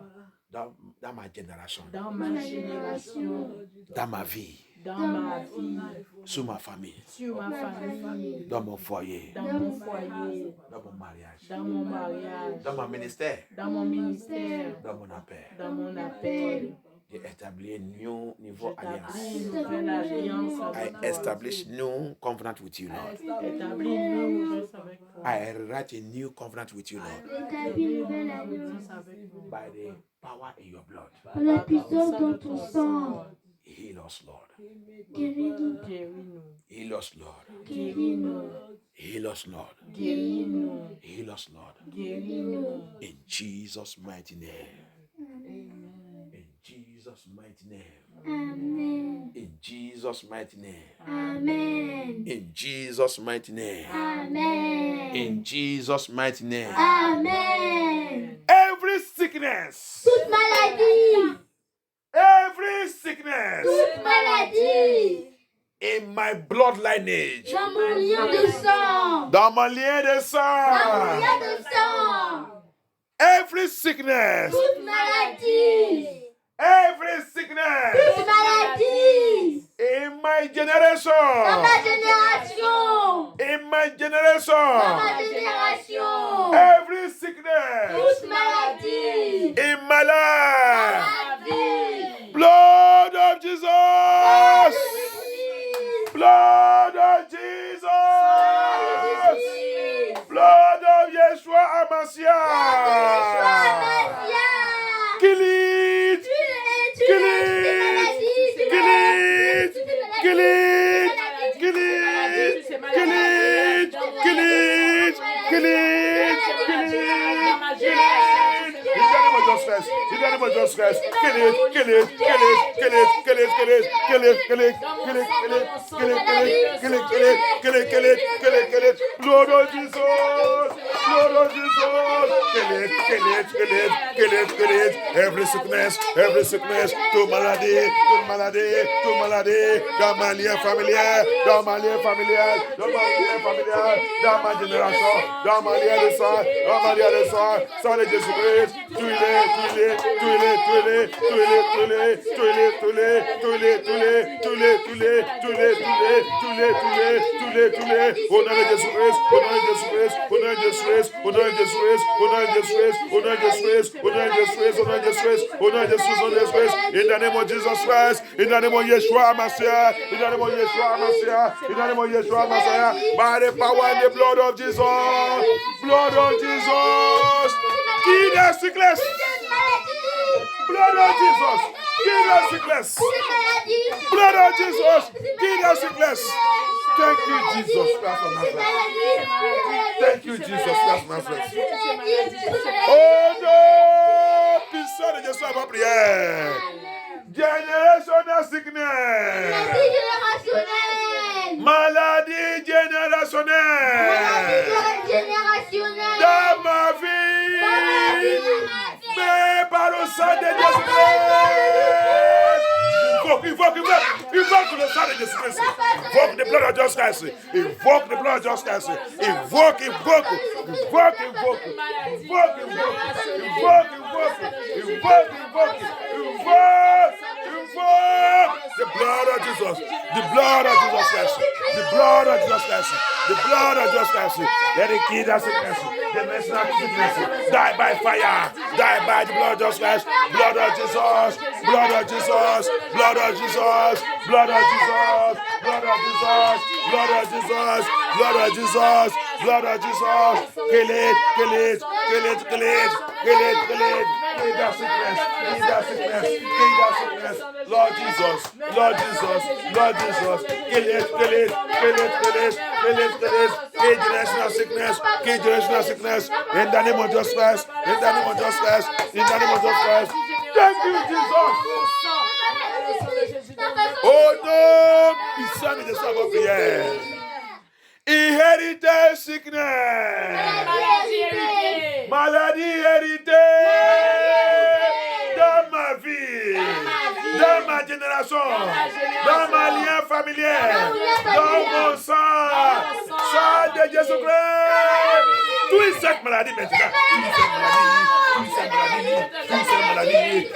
Dans ma génération. Dans ma génération. Dans ma vie. Dans ma vie. Sur ma famille. Sur ma famille. Dans mon foyer. Dans mon foyer. Dans mon mariage. Dans mon mariage. Dans mon ministère. Dans mon ministère. Dans mon appel. Dans mon appel. J'ai établi une nouveau alliance. J'établis une nouvelle alliance I avec toi. establish new covenant with you, Lord. Établis une nouvelle alliance avec toi. I write a new covenant with you, Lord. Établis une nouvelle alliance avec toi. By the power in your blood. Par la puissance dans ton sang. Heal us, Lord. Guéris-nous. Guéris-nous. Heal us, Lord. Guéris-nous. Heal us, Lord. Guéris-nous. Heal us, Lord. Guéris-nous. In Jesus' mighty name. In Jesus' mighty name. Amen. In Jesus' mighty name. Amen. In Jesus' mighty name. Amen. In Jesus' mighty name. Amen. Every sickness. Toute maladie. Every sickness Toute maladie. in my blood lineage. Dans mon lien de sang. Dans mon lien de Dans mon sang. lien de sang. Every sickness. Toute maladie. Every sickness Toute maladie. in my Dans generation. ma génération. In my Dans generation. ma génération. Every sickness Toute maladie. in my life. Ma vie. Blood of Jesus. Blood of Jesus. Blood of Yeshua Amasiah. Kill it. Kill it. Kill it. Kill it. Kill it. Kill it. Kill it. Kill it. Kill it. In the name of Jesus Christ. In the name of Jesus Christ. Kill it. Kill it. Kill it. Kill it. Kill it. Kill it. Kill it. Kill it. Kill it. Kill it. Kill it. Kill it. Kill it. Kill it. Kill it. Kill it. Kill it. Kill it. Lord of Jesus. Lord of Jesus. Kill it. Kill it. Kill it. Kill it. Kill it. Every sickness. Every sickness. To maladie. To maladie. To maladie. Dans ma lien familial. Dans ma lien familial. Dans ma lien familial. Dans ma génération. Dans ma lien de sang. Dans ma lien de sang. Sang de Jésus-Christ. Au nom de Jésus-Christ, au nom de Jésus-Christ, au nom de Jésus-Christ, au nom de Jésus-Christ, au nom de Jésus-Christ, au nom de Jésus-Christ, au nom de Jésus-Christ, au nom de Jésus-Christ, au nom de Jésus-Christ, in the name of Jesus Christ, in the name of Yeshua Messiah, in the name of Yeshua Messiah, in the name of Yeshua Messiah, by the power and the blood of Jesus, blood of Jesus, kill the sickness, blood of Jesus, kill the sickness, blood of Jesus, kill the sickness. Thank you, Jesus Christ of Nazareth. Thank you, Jesus Christ of Nazareth. Oh non, puissant de Jésus à ma prière. Generational sickness. Maladie générationnelle. Dans ma vie. Mais par le sang de Jésus-Christ. Invoke the sang de Jésus-Christ. Invoke the blood of Jesus Christ. Invoke the blood of Jesus Christ. Invoke. The blood of Jesus. The blood of Jesus Christ. The blood of Jesus Christ. The blood of Jesus Christ. Let it kill that sickness. The mental sickness. Die by fire. Die by the blood of Jesus Christ. Blood of Jesus. Blood of Jesus. Blood of Jesus. Blood of Jesus. Blood of Jesus. Blood of Jesus. Blood of Jesus. Blood of Jesus. Kill it. Kill it. Kill it. Kill it. Kill it. Kill it. Kill that sickness. Kill that sickness. Kill that sickness. Lord Jesus. Lord Jesus. Lord Jesus. Kill it. Kill it. Kill it. Kill it. Kill it. Kill it. Kill generational sickness. Kill generational sickness. In the name of Jesus Christ. In the name of Jesus Christ. In the name of Jesus Christ. Thank you, Jesus. Oh no. Puissant de sa prière. Inherited sickness. Maladie héritée dans ma vie, dans ma génération, dans ma lien familial, dans mon sang, sang de Jésus-Christ. Toute cette maladie maintenant, toute cette maladie,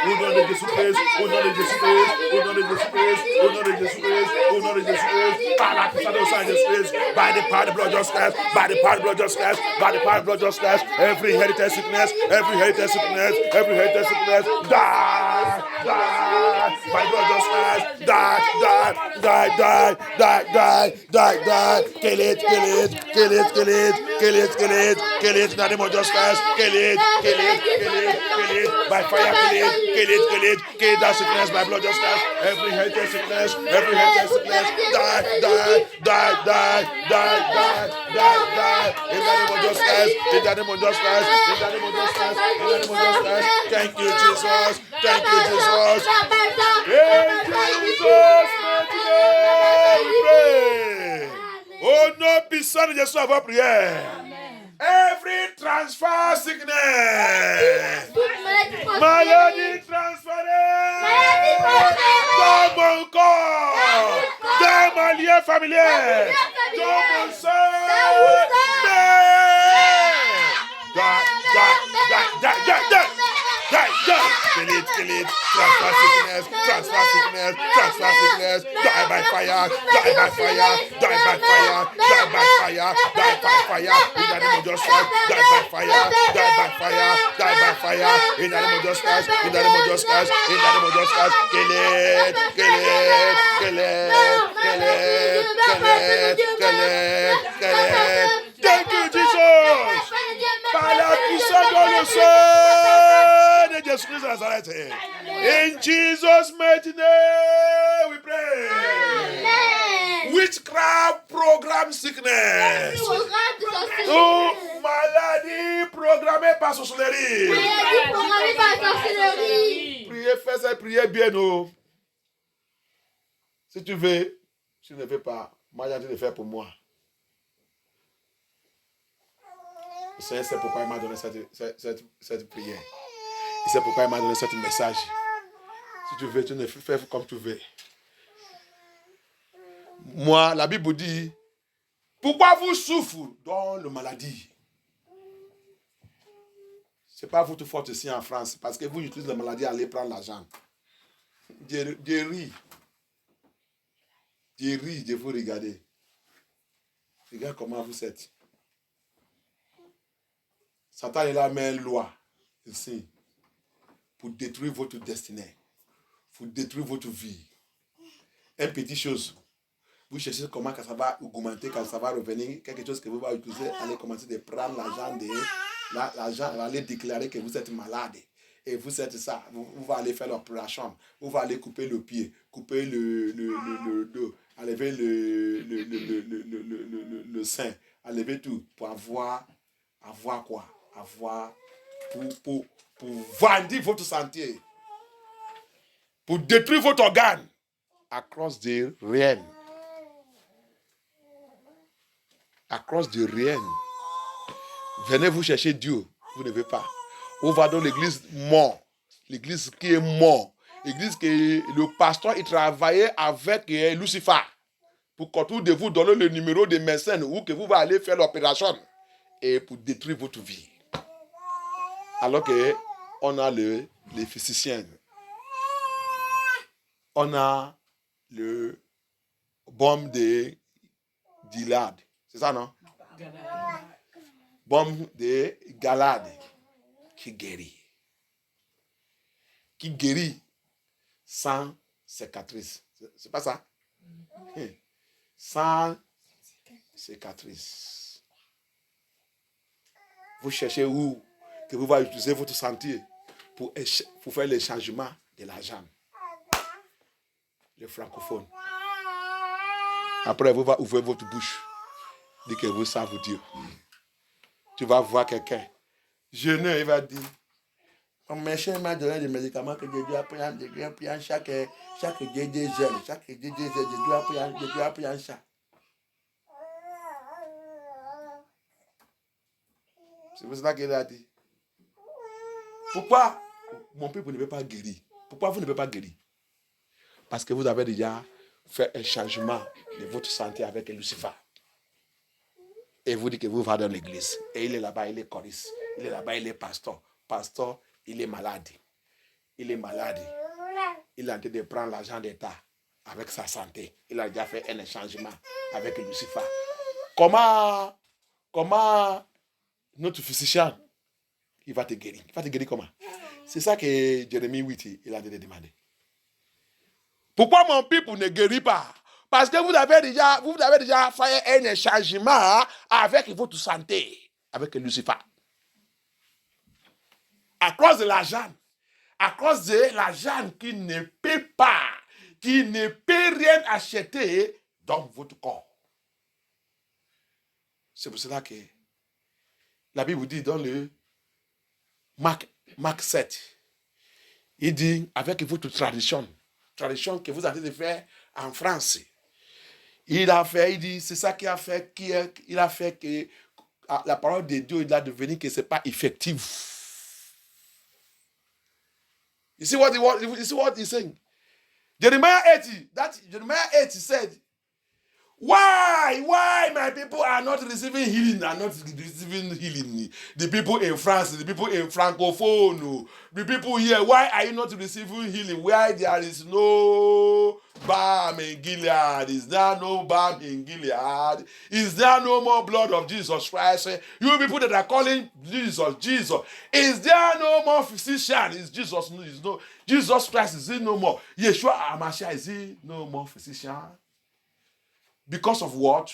au nom de Jésus-Christ, au nom de Jésus-Christ, au nom de Jésus-Christ, au nom de Jésus-Christ, au nom de Jésus-Christ, par la puissance de sang de Jésus-Christ, by the power of the blood of Jesus Christ, by the power of the blood of Jesus Christ, by the power of the blood of Jesus Christ, every heritage sickness, every heritage sickness, every heritage sickness, die, die, by the blood of Jesus Christ, die, die, die, die, die, die, die, die, kill it, kill it, kill it, kill it, kill it, kill it, kill it, in the name of Jesus Christ, kill it, kill it, kill it, kill it, by fire, kill it, kill it, kill it, kill that sickness by blood of Jesus Christ, every heritage sickness, every heritage sickness, die, die, die, die, die, die, die, die, in the name of Jesus Christ, in the name of Jesus Christ, in the name of Jesus Christ, in the name of Jesus Christ, thank you, Jesus, thank you, Jesus, in Jesus' mighty name, we pray. Oh non, puissant de Jésus, à votre prière. Every transfer sickness, maladie transférée dans mon corps, dans ma lien familial, dans mon sang, kill it, transfer sickness, die by fire, die by fire, die by fire, die by fire, die by fire, in the name of Jesus Christ, die by fire, die by fire, die by fire, in the name of Jesus Christ, in the name of Jesus Christ, in the name of Jesus Christ, kill it, kill it, kill it, kill it, kill it, kill it, kill it. Thank you, Jesus. Par la puissance dans le sang de Jésus-Christ de Nazareth. In Jesus' mighty name we pray. Amen. Witchcraft program sickness. Oh, maladie programmée par sorcellerie. Priez, fais cette prière bien. Oh. Si tu veux, si tu ne veux pas, moi j'ai envie de faire pour moi. Le Seigneur sait pourquoi il m'a donné cette prière. Il sait pourquoi il m'a donné ce message. Si tu veux, tu ne fais comme tu veux. Moi, la Bible dit, pourquoi vous souffrez dans la maladie? Ce n'est pas votre faute ici en France, parce que vous utilisez la maladie à aller prendre l'argent. Dieu rit. Dieu rit de vous regarder. Regarde comment vous êtes. Satan est là, met une loi ici pour détruire votre destinée, pour détruire votre vie. Une petite chose, vous cherchez comment ça va augmenter, quand ça va revenir, quelque chose que vous allez utiliser, allez commencer de prendre l'argent, allez déclarer que vous êtes malade. Et vous êtes ça, vous allez aller faire l'opération, vous allez aller couper le pied, couper le dos, enlever le sein, enlever tout pour avoir quoi? Pour vendre votre santé, pour détruire votre organe à cause de rien. À cause de rien. Venez vous chercher Dieu, vous ne pouvez pas. On va dans l'église mort, l'église qui est mort, l'église que le pasteur il travaillait avec Lucifer pour qu'on de vous donner le numéro de médecin ou que vous allez aller faire l'opération et pour détruire votre vie. Alors que on a les physiciens. On a le bombe de Gilad. C'est ça, non? Bombe de Galade qui guérit. Qui guérit sans cicatrice. C'est pas ça? Sans cicatrice. Vous cherchez où que vous allez utiliser votre santé pour faire le changement de la jambe. Le francophone. Après, vous allez ouvrir votre bouche. Dites que vous savez vous dire. Tu vas voir quelqu'un. Jeune, il va dire. Mon médecin m'a donné des médicaments que je dois prendre chaque DDZ. Chaque DDZ, je dois prendre ça. C'est pour cela qu'il a dit. Pourquoi mon peuple ne peut pas guérir? Pourquoi vous ne pouvez pas guérir? Parce que vous avez déjà fait un changement de votre santé avec Lucifer. Et vous dites que vous allez dans l'église. Et il est là-bas, il est choriste. Il est là-bas, il est pasteur. Pasteur, il est malade. Il est malade. Il est en train de prendre l'argent d'État avec sa santé. Il a déjà fait un changement avec Lucifer. Comment notre physicien, il va te guérir? Il va te guérir comment? C'est ça que Jérémie 8, il a demandé. Pourquoi mon peuple ne guérit pas? Parce que vous avez déjà fait un changement avec votre santé, avec Lucifer. À cause de l'argent. À cause de l'argent qui ne peut pas, qui ne peut rien acheter dans votre corps. C'est pour cela que la Bible dit dans le Marc 7, il dit avec votre tradition que vous avez fait en France. Il dit, c'est ça qui a fait que la parole de Dieu il a devenu que ce n'est pas effectif. You see what he's saying? Jeremiah 8 said, why my people are not receiving healing, The people in France, the people in Francophone, the people here, why are you not receiving healing? Why there is no balm in Gilead? Is there no balm in Gilead? Is there no more blood of Jesus Christ? You people that are calling Jesus. Is there no more physician? Is Jesus Christ, is he no more? Yeshua HaMashiach, is he no more physician? Because of what?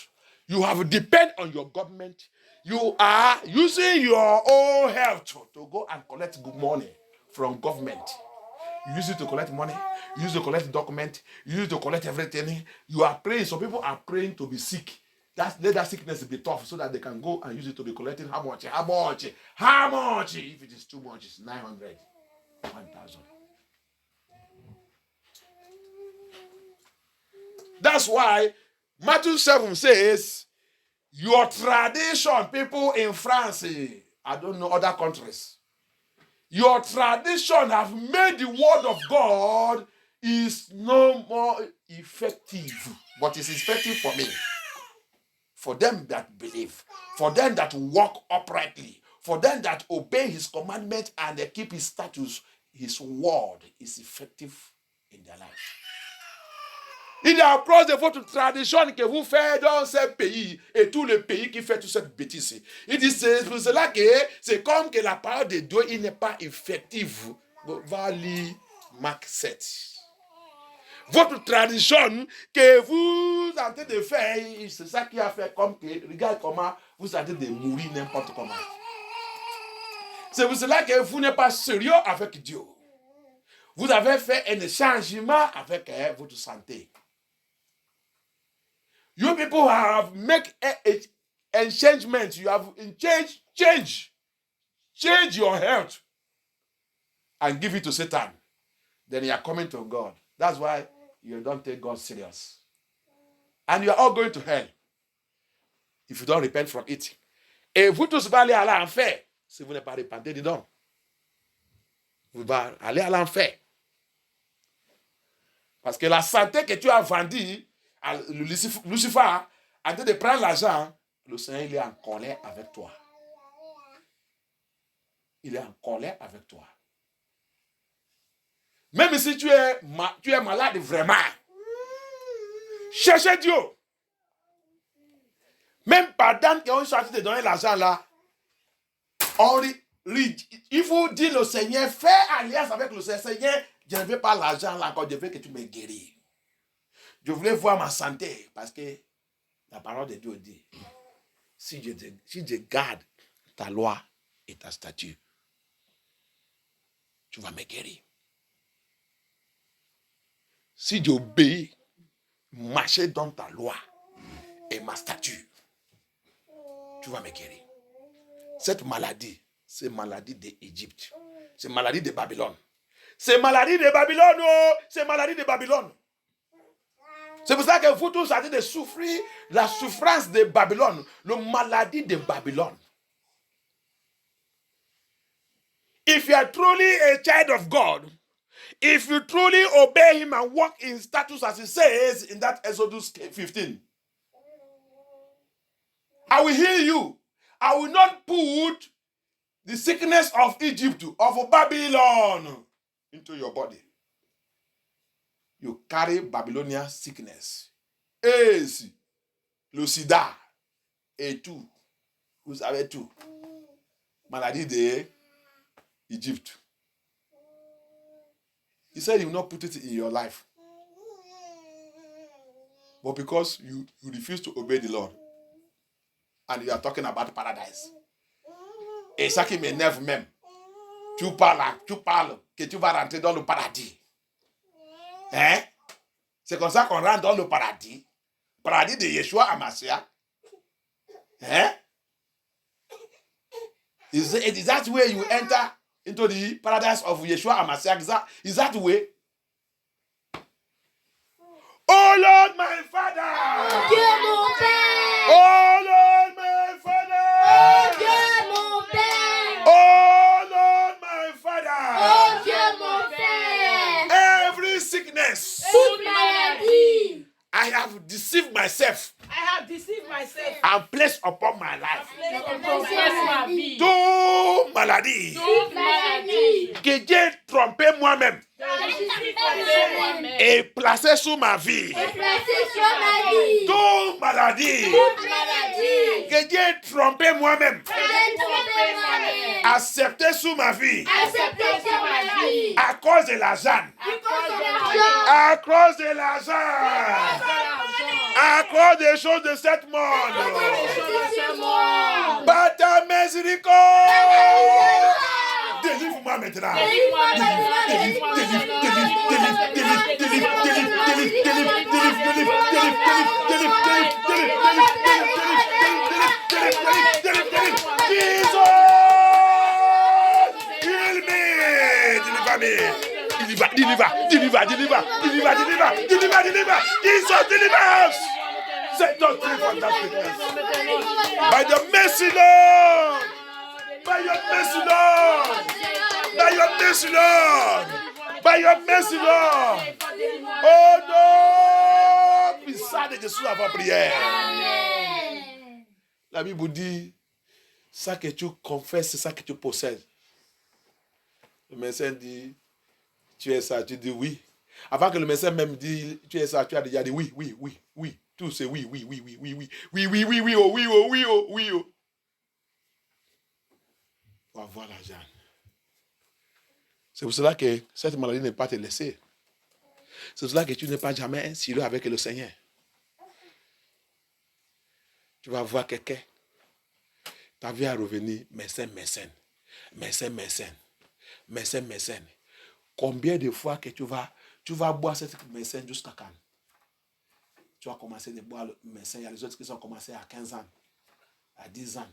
You have depend on your government. You are using your own health to go and collect good money from government. You use it to collect money. You use it to collect document. You use it to collect everything. You are praying. Some people are praying to be sick. Let that sickness be tough so that they can go and use it to be collecting how much? If it is too much, it's 900, 1,000. That's why Matthew 7 says, your tradition, people in France, I don't know other countries, your tradition have made the word of God is no more effective. But it's effective for me. For them that believe, for them that walk uprightly, for them that obey his commandment and they keep his statutes, his word is effective in their life. Il approche de votre tradition que vous faites dans ce pays et tout le pays qui fait toute cette bêtise. Il dit, c'est pour cela que c'est comme que la parole de Dieu, il n'est pas effective. Va lire Marc 7. Votre tradition que vous êtes en train de faire, c'est ça qui a fait comme que, regarde comment vous êtes en train de mourir n'importe comment. C'est pour cela que vous n'êtes pas sérieux avec Dieu. Vous avez fait un changement avec votre santé. You people have made a changement. You have change your health and give it to Satan. Then you are coming to God. That's why you don't take God serious. And you are all going to hell if you don't repent from it. Et vous tous allez à l'enfer si vous n'êtes pas repenté dedans. Vous allez aller à l'enfer. Parce que la santé que tu as vendue, Lucifer, en train de prendre l'argent, le Seigneur, il est en colère avec toi. Il est en colère avec toi. Même si tu es malade vraiment, cherchez Dieu. Même pendant qu'on est chargé de donner l'argent là, il faut dire au Seigneur, fais alliance avec le Seigneur. Seigneur, je ne veux pas l'argent là encore, je veux que tu me guéris. Je voulais voir ma santé parce que la parole de Dieu dit, si je garde ta loi et ta statut, tu vas me guérir. Si j'obéis, marcher dans ta loi et ma statut, tu vas me guérir. Cette maladie, c'est maladie d'Égypte. C'est maladie de Babylone. C'est maladie de Babylone, oh! C'est maladie de Babylone. C'est pour ça que vous tous avez de souffrir la souffrance de Babylone, la maladie de Babylone. If you are truly a child of God, if you truly obey him and walk in status as he says in that Exodus 15, I will heal you. I will not put the sickness of Egypt, of Babylon, into your body. You carry Babylonian sickness. AIDS, le sida, et tout. Vous savez tout. Maladie d'Égypte. He said he will not put it in your life. But because you refuse to obey the Lord, and you are talking about paradise. Et ça qui m'énerve même, tu parles que tu vas rentrer dans le paradis. Hein? C'est comme ça qu'on rentre dans le paradis. Paradis de Yeshua Amasia. Hein? Is that where you enter into the paradise of Yeshua Amasia? Is that the way? Oh Lord, my Father! Dieu mon Père! Oh Lord, my Father! Oh Dieu mon Père! Oh Lord, my Father! Oh Dieu mon Père! Every sickness, Toute maladie! I have deceived myself I have deceived myself. and placed upon my life. Ma vie. Toute maladie Toute maladie. que j'ai trompé moi-même et placé sous ma vie. Est placée sur ma vie! Toute maladie Toute maladie! que j'ai trompé moi-même, J'ai trompé moi-même! accepté sous ma vie Acceptée sur ma vie! à cause de l'argent. À cause de l'argent! À cause de l'argent. À cause des choses de cette monde. Par ta miséricorde. Délivre-moi maintenant. Deliver. Set us free from that sickness. By the mercy, Lord. By your mercy, Lord. By your mercy, Lord. By your mercy, Lord. Oh non. Puissant de Jésus avant prière. La Bible dit, ça que tu confesses, c'est ça que tu possèdes. Le médecin dit, tu es ça, tu dis oui. Avant que le médecin même dise, tu es ça, tu as déjà dit oui. Tout c'est oui. Oui. Pour avoir l'argent. C'est pour cela que cette maladie ne peut pas te laisser. C'est pour cela que tu n'es pas jamais sérieux avec le Seigneur. Tu vas voir quelqu'un. Ta vie à revenir, médecin. Combien de fois que tu vas boire cette médecin jusqu'à quand? Tu vas commencer de boire le médecin. Il y a les autres qui ont commencé à 15 ans, à 10 ans.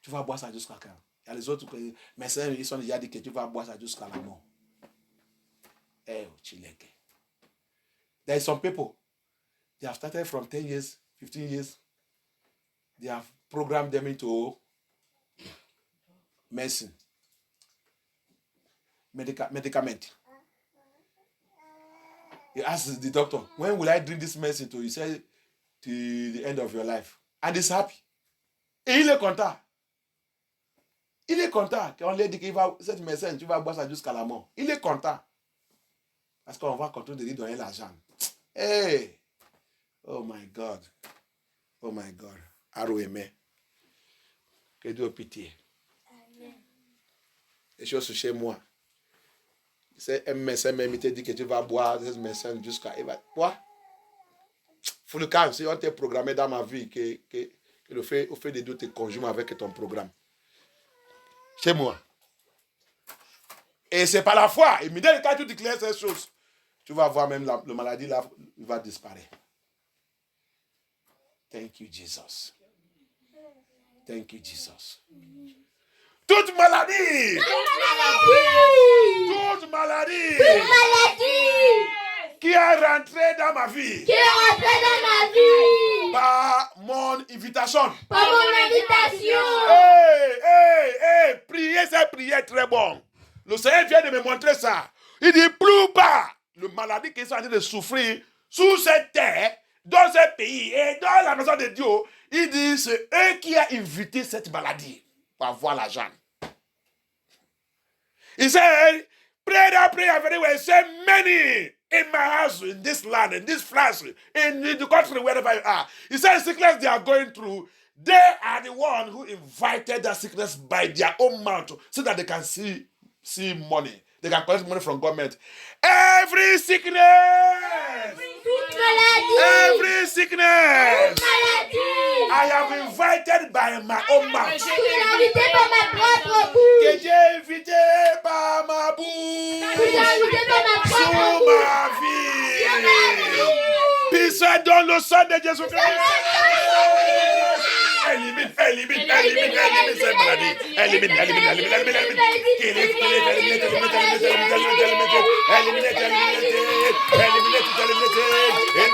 Tu vas boire ça jusqu'à quand? Il y a les autres médecins, ils sont déjà dit que tu vas boire ça jusqu'à la mort. Eh, Chileke. There are some people, they have started from 10 years, 15 years. They have programmed them into medicine, medicament. He asked the doctor, when will I drink this medicine to? He said, till the end of your life. And he's happy. Et il est content. Il est content qu'on lui ait dit qu'il va, cette médecine, tu vas boire ça jusqu'à la mort. Il est content. Parce qu'on va continuer de lui donner l'argent. Hey! Oh my God. Oh my God. Arouémé. Que Dieu ait pitié. Les choses chez moi. C'est un médecin même te dit que tu vas boire ce médecin jusqu'à... Il va boire. Faut le calme. Si on t'a programmé dans ma vie que le fait, au fait de Dieu te conjume avec ton programme. Chez moi. Et c'est pas la foi. Et dès que tu déclares ces choses, tu vas voir même la maladie là, il va disparaître. Thank you, Jesus. Thank you, Jesus. Toute maladie. Toute maladie. Qui est rentrée dans ma vie. Par mon invitation. Hey, prier, cette prière est très bon. Le Seigneur vient de me montrer ça. Il dit, plus bas, le maladie qui est en train de souffrir sous cette terre, dans ce pays et dans la maison de Dieu, il dit, c'est eux qui ont invité cette maladie pour avoir l'argent. He said, pray that prayer very well. He said, many in my house, in this land, in this France, in the country, wherever you are. He said, sickness they are going through, they are the one who invited that sickness by their own mouth so that they can see money. They can collect money from government. Every sickness, every sickness, I have invited by my own mouth. Que j'ai invité par ma bouche sur ma vie. Puissant dans le sang de Jésus-Christ. Élimine cette maladie. Élimine. In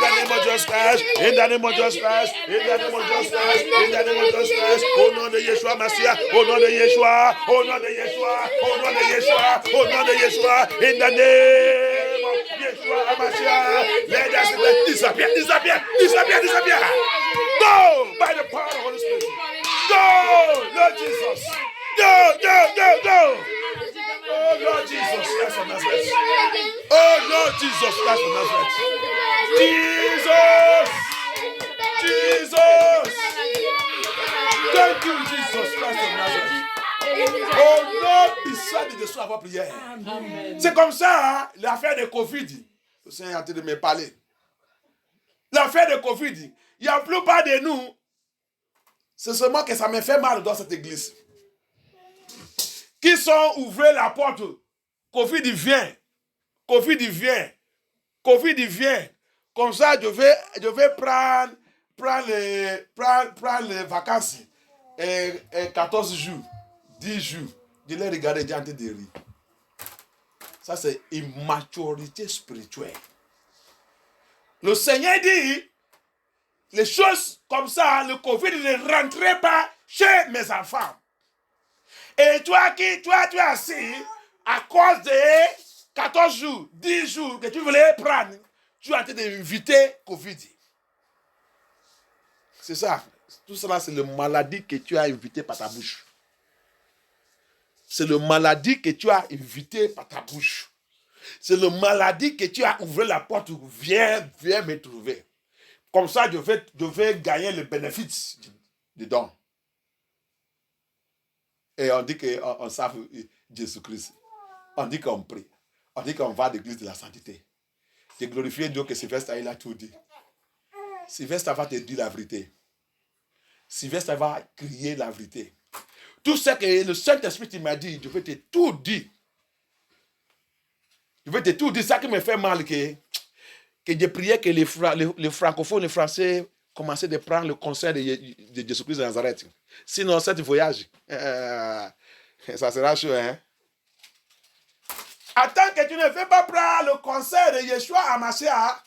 the name of Jesus Christ. In the name of Jesus Christ. In the name of Jesus Christ. In the name of Jesus Christ. Au nom de Yeshua Mashiach. Au nom de Yeshua. Au nom de Yeshua. Au nom de Yeshua. Au nom de Yeshua. In the name of Yeshua Mashiach. Let us disappear. Go by the power of the Holy Spirit. Go, Lord Jesus. Go. Oh, Lord Jesus Christ of Nazareth. Oh, Lord Jesus Christ of Nazareth. Jesus. Thank you, Jesus Christ of Nazareth. Oh, Lord, il de soi à votre prière. C'est comme ça, hein, l'affaire de Covid. Le Seigneur est en train de me parler. L'affaire de Covid, il y a plus pas de nous. C'est seulement que ça me fait mal dans cette église. Qui sont ouvrés la porte. Covid vient. Comme ça, je vais prendre les vacances. Et 14 jours, 10 jours. Je les regarder, j'ai en train de rire. Ça, c'est immaturité spirituelle. Le Seigneur dit, les choses comme ça, le Covid ne rentrait pas chez mes enfants. Et toi tu es assis à cause de 14 jours, 10 jours que tu voulais prendre, tu es en train d'inviter Covid. C'est ça. Tout cela, c'est la maladie que tu as invité par ta bouche. C'est la maladie que tu as invité par ta bouche. C'est la maladie que tu as ouvert la porte. Viens me trouver. Comme ça, je vais gagner le bénéfice dedans. Et on dit qu'on savent Jésus-Christ. On dit qu'on prie. On dit qu'on va à l'église de la sainteté. Tu glorifies Dieu que Sylvestre il a tout dit. Sylvestre va te dire la vérité. Sylvestre va crier la vérité. Tout ce que le Saint-Esprit m'a dit, je vais te tout dire. Je vais te tout dire. Ça qui me fait mal, que je priais que les francophones, les Français commençaient de prendre le conseil de Jésus-Christ de Nazareth. Sinon, cet voyage, ça sera chaud, hein? Attends que tu ne veux pas prendre le conseil de Yeshua à Mashiach,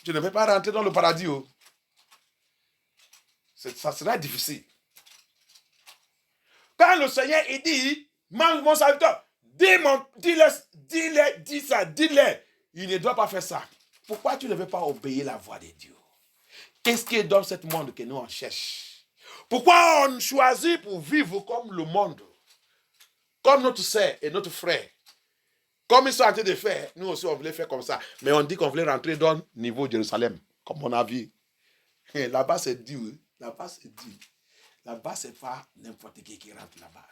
tu ne veux pas rentrer dans le paradis. Oh. Ça sera difficile. Quand le Seigneur il dit, mon serviteur, dis-le, il ne doit pas faire ça. Pourquoi tu ne veux pas obéir la voix de Dieu? Qu'est-ce qui est dans ce monde que nous on cherche? Pourquoi on choisit pour vivre comme le monde? Comme notre sœur et notre frère. Comme ils sont en train de faire, nous aussi on voulait faire comme ça. Mais on dit qu'on voulait rentrer dans le niveau de Jérusalem, comme on a vu. Là-bas c'est dit, oui. Là-bas c'est dit. Là-bas c'est pas n'importe qui rentre là-bas.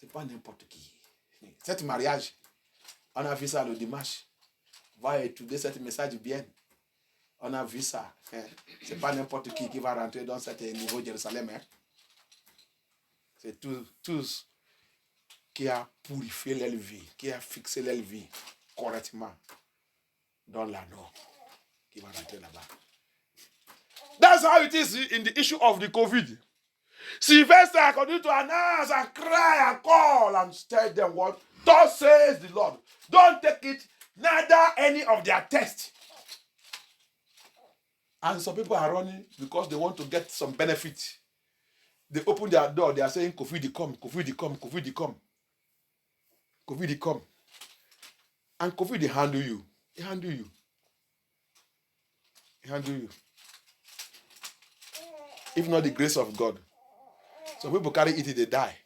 C'est pas n'importe qui. Cet mariage, on a vu ça le dimanche. Va étudier ce message bien. On a vu ça. C'est pas n'importe qui va rentrer dans ce niveau de Jérusalem. C'est tous qui a purifié leur vie, qui a fixé leur vie correctement dans l'anneau qui va rentrer là-bas. That's how it is in the issue of the COVID. Sylvester continued to announce and cry and call and tell them what thus says the Lord. Don't take it, neither any of their tests. And some people are running because they want to get some benefit. They open their door, they are saying, COVID come, COVID come, COVID come. COVID come. And COVID handle you. He handle you. He handle you. If not the grace of God. Some people carry it, they die.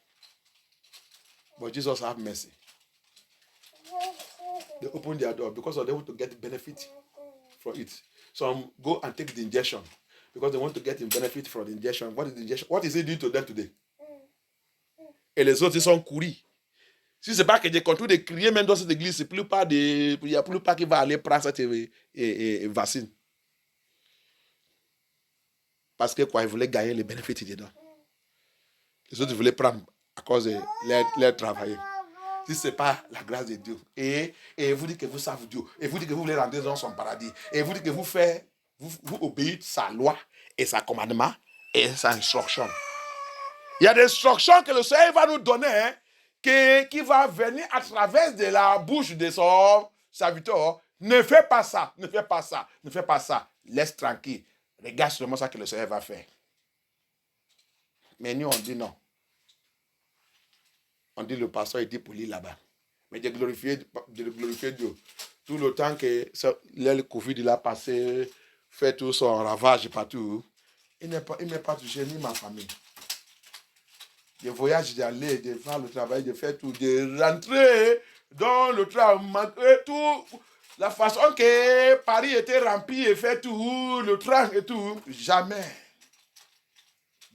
But Jesus have mercy. They open their door because they want to get benefit from it. Some go and take the injection because they want to get the benefit from the injection. What is the injection? What is it doing to them today? Et les autres, ils sont courus. Si ce n'est pas que j'ai continué de crier même dans cette église, il n'y a plus pas qui va aller prendre cette vaccine. Parce que quoi, ils voulaient gagner les bénéfices dedans. Les autres voulaient prendre à cause de leur travail. Si ce n'est pas la grâce de Dieu. Et vous dites que vous savez Dieu. Et vous dites que vous voulez rentrer dans son paradis. Et vous dites que vous obéissez sa loi et sa commandement et sa instruction. Il y a des instructions que le Seigneur va nous donner qui va venir à travers de la bouche de son serviteur. Ne fais pas ça, ne fais pas ça, ne fais pas ça. Laisse tranquille. Regarde seulement ça que le Seigneur va faire. Mais nous, on dit non. On dit le pasteur était poli là-bas. Mais de glorifier Dieu. Tout le temps que le Covid il a passé, fait tout son ravage partout, il n'est pas touché ni ma famille. De voyage, d'aller, de faire le travail, de faire tout, de rentrer dans le travail, tout. La façon que Paris était rempli et fait tout, le train et tout, jamais.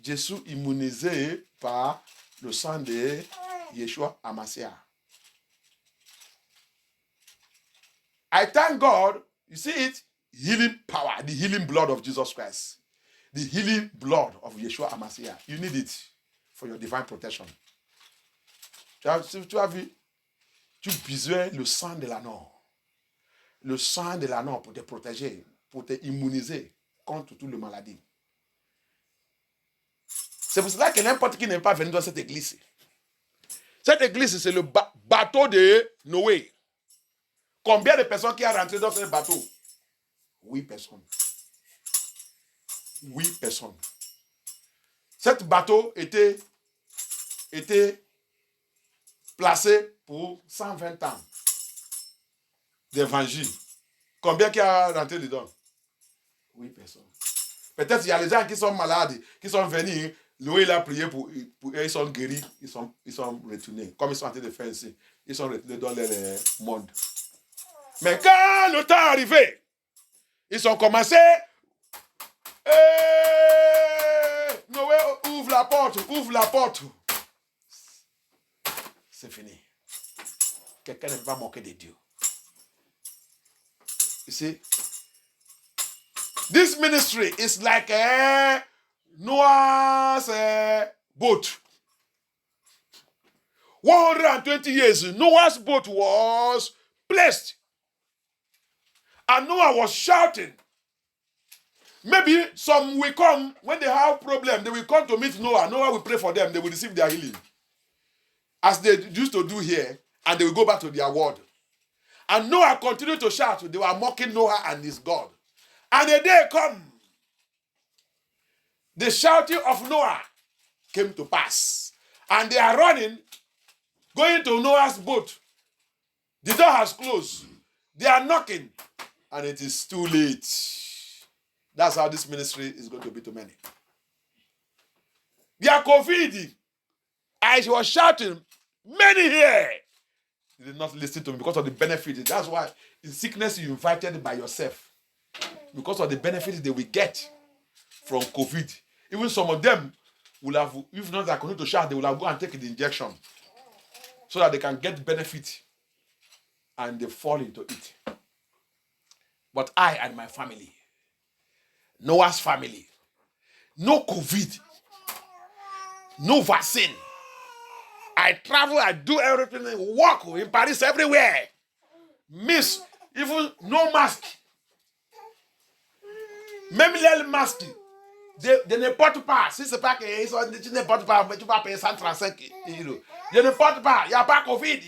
Jésus immunisé par le sang de Yeshua Amasiah. I thank God, you see it, healing power, the healing blood of Jesus Christ. The healing blood of Yeshua Amasiah. You need it for your divine protection. Tu as vu, tu as besoin le sang de l'anneau. Le sang de l'anneau pour te protéger, pour te immuniser contre toutes les maladies. C'est pour cela que n'importe qui n'est pas venu dans cette église. Cette église, c'est le bateau de Noé. Combien de personnes qui sont rentrées dans ce bateau? 8 personnes. 8 personnes. Cet bateau était placé pour 120 ans d'évangile. Combien qui a rentré dedans? 8 personnes. Peut-être il y a les gens qui sont malades, qui sont venus. Noé il a prié pour eux, ils sont guéris, ils sont retournés. Comme ils sont en train de faire ici. Ils sont retournés dans leur monde. Mais quand le temps est arrivé, ils ont commencé. Noé, ouvre la porte, ouvre la porte. C'est fini. Quelqu'un ne va manquer de Dieu. You see, this ministry is like a Noah's boat. 120 years, Noah's boat was blessed. And Noah was shouting. Maybe some will come, when they have problem, they will come to meet Noah. Noah will pray for them. They will receive their healing. As they used to do here, and they will go back to their world. And Noah continued to shout. They were mocking Noah and his God. And a day come, the shouting of Noah came to pass. And they are running, going to Noah's boat. The door has closed. They are knocking. And it is too late. That's how this ministry is going to be to many. They are COVID. I was shouting, many here. You did not listen to me because of the benefits. That's why in sickness you invited by yourself. Because of the benefits they will get from COVID. Even some of them will have, if not they continue to shout, they will have go and take the injection so that they can get benefit and they fall into it. But I and my family, Noah's family, no COVID, no vaccine. I travel, I do everything, walk in Paris everywhere. Miss, even no mask. Même les masques, de ne portent pas. Si c'est pas qu'ils sont, tu ne portes pas, mais tu vas payer 135 euros. Je ne porte pas, il n'y a pas Covid.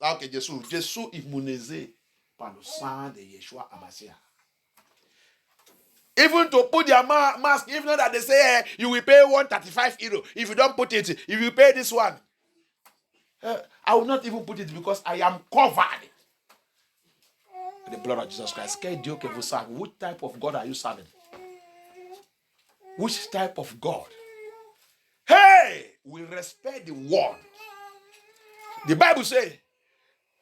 Là, ok, Jésus immunisé par le sang de Yeshua Amasiah. Even to put your mask, even though that they say you will pay 135 euros. If you don't put it, if you pay this one, I will not even put it because I am covered. The blood of Jesus Christ. Quel Dieu que vous servez? Which type of God are you serving? Which type of God? Hey, we respect the word. The Bible says,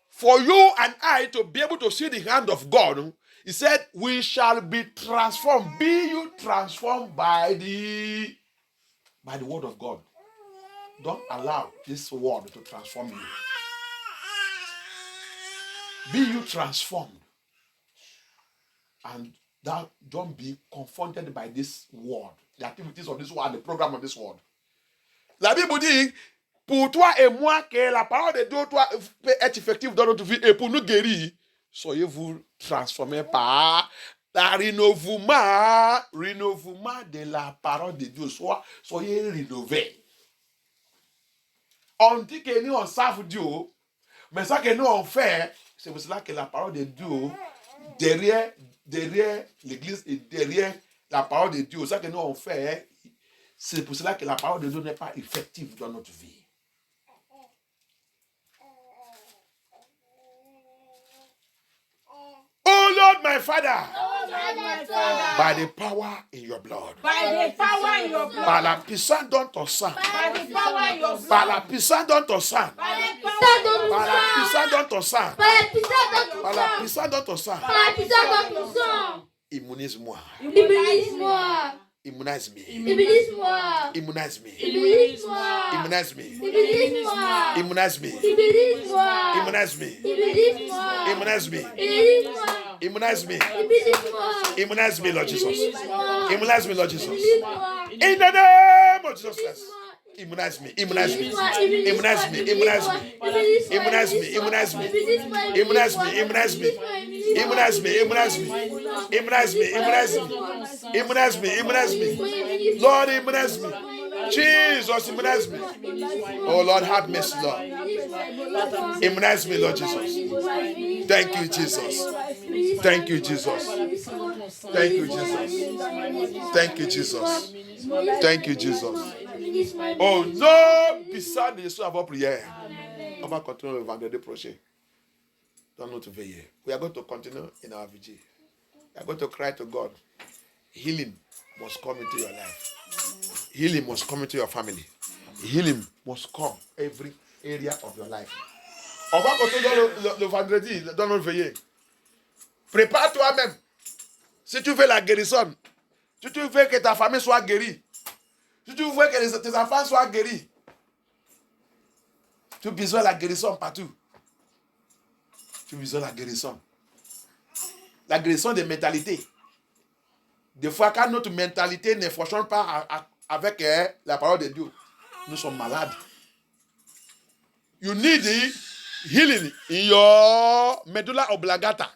for you and I to be able to see the hand of God, he said, we shall be transformed. Be you transformed by the word of God. Don't allow this word to transform you. Be you transformed. And that don't be confronted by this word, the activities of this word, the program of this word. La Bible dit, pour toi et moi, que la parole de Dieu peut être effective dans notre vie et pour nous guérir, soyez-vous transformés par la renouvellement de la parole de Dieu. Soyez rénovés. On dit que nous on serve Dieu, mais ça que nous on fait, c'est pour cela que la parole de Dieu, derrière l'église et derrière la parole de Dieu, ça que nous on fait, c'est pour cela que la parole de Dieu n'est pas effective dans notre vie. Oh Lord, my Father, by the power in your blood, par la puissance dans ton sang, par la puissance dans ton sang, par la puissance dans ton sang, par la puissance dans ton sang, immunise-moi. Immunize me. Immunize me. Immunize me. Immunize me. Immunize me. Immunize me. Immunize me. Immunize me, Lord Jesus. Immunize me, Lord Jesus. In the name of Jesus Christ. Immunize me. Immunize me. Immunize me. Immunize me. Immunize me. Immunize me. Immunize me. Immunize me. Immunize me. Immunize me. Immunize me. Immunize me. Immunize me. Immunize me. Lord, immunize me. Jesus, immunize me. Oh Lord, have mercy, Lord. Immunize me, Lord Jesus. Thank you, Jesus. Thank you, Jesus. Thank you, Jesus. Thank you, Jesus. Thank you, Jesus. Oh non, puissant de Jésus avant prière. On va continuer le vendredi prochain dans notre veillée. We are going to continue in our vigil. We are going to cry to God. Healing must come into your life. Healing must come into your family. Healing must come every area of your life. On va continuer le vendredi dans notre veillée. Prépare toi-même. Si tu veux la guérison, si tu veux que ta famille soit guérie, si tu veux que tes enfants soient guéris, tu as besoin de la guérison partout. Tu as besoin de la guérison. La guérison des mentalités. Des fois, quand notre mentalité ne fonctionne pas avec la parole de Dieu, nous sommes malades. You need healing in your medulla oblongata.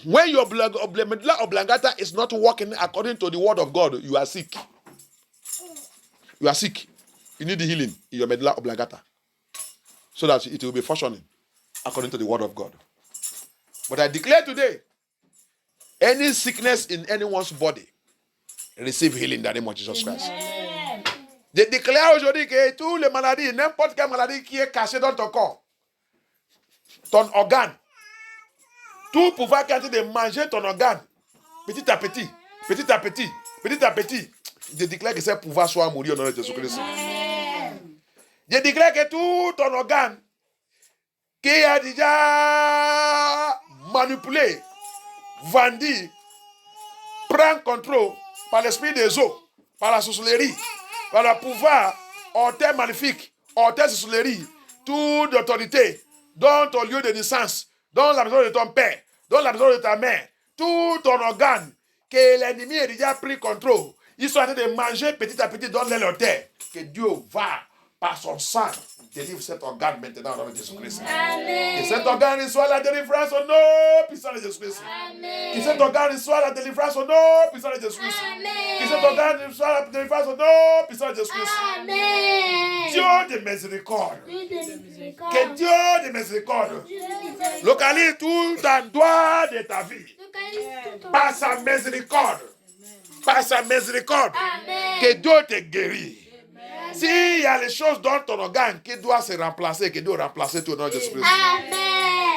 When your medulla oblongata is not working according to the word of God, you are sick. You are sick. You need the healing in your medulla oblongata so that it will be functioning according to the word of God. But I declare today, any sickness in anyone's body, receive healing in the name of Jesus Christ. Je déclare aujourd'hui que toutes les maladies, n'importe quelle maladie qui est cachée dans ton corps, ton organe, tout pouvoir qui est en train de manger ton organe, petit à petit, petit à petit, petit à petit, je déclare que ce pouvoir soit mourir au nom de Jésus-Christ. Je déclare que tout ton organe qui a déjà manipulé, vendu, prend contrôle par l'esprit des eaux, par la sorcellerie, par le pouvoir, hauteur maléfique, hauteur sorcellerie, toute autorité, dans ton lieu de naissance, dans la maison de ton père, dans la maison de ta mère, tout ton organe, que l'ennemi ait déjà pris contrôle. Ils sont en train de manger petit à petit dans leur terre. Que Dieu va, par son sang, délivre cet organe maintenant au nom de Jésus-Christ. Que cet organe reçoit la délivrance au nom puissant de Jésus-Christ. Que cet organe reçoit la délivrance au nom puissant de Jésus-Christ. Que cet organe reçoit la délivrance au nom puissant de Jésus-Christ. Dieu de miséricorde. Que Dieu de miséricorde localise tout endroit de ta vie. Par sa miséricorde. Par sa miséricorde. Que Dieu te guérit. S'il y a les choses dans ton organe qui doivent se remplacer, que Dieu remplace tout au nom de Jésus-Christ.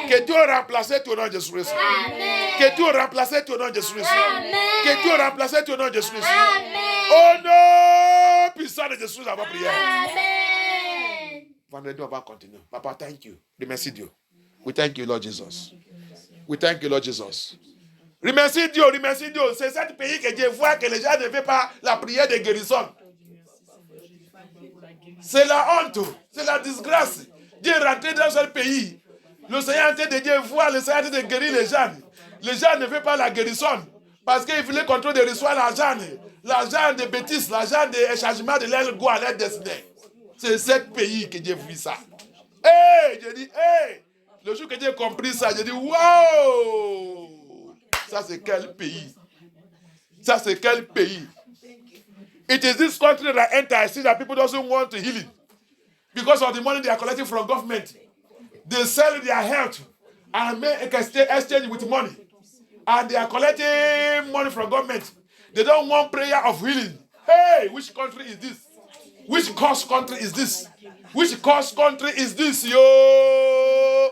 Que Dieu remplace tout au nom de Jésus-Christ. Que Dieu remplace tout au nom de Jésus-Christ. Que Dieu remplace tout au nom de Jésus-Christ. Au nom puissant de Jésus, avant prière. Vendredi, on va continuer. Papa, thank you. Remercie Dieu. We thank you, Lord Jesus. We thank you, Lord Jesus. Remercie Dieu, remercie Dieu. C'est ce pays que Dieu voit que les gens ne font pas la prière de guérison. C'est la honte, c'est la disgrâce. Dieu est rentré dans ce pays. Le Seigneur est en train de Dieu voir, le Seigneur est en train de guérir les gens. Les gens ne veulent pas la guérison parce qu'ils voulaient contrôler de recevoir l'argent de bêtises, l'argent d'échangement de leur goût à leur destinée. C'est ce pays que Dieu vit ça. Hey, j'ai dit, hey, le jour que Dieu a compris ça, j'ai dit, wow, ça c'est quel pays? Ça c'est quel pays? It is this country that enters that people doesn't want to healing because of the money they are collecting from government. They sell their health and make exchange with money, and they are collecting money from government. They don't want prayer of healing. Hey, which country is this? Which cursed country is this? Which cursed country is this, yo?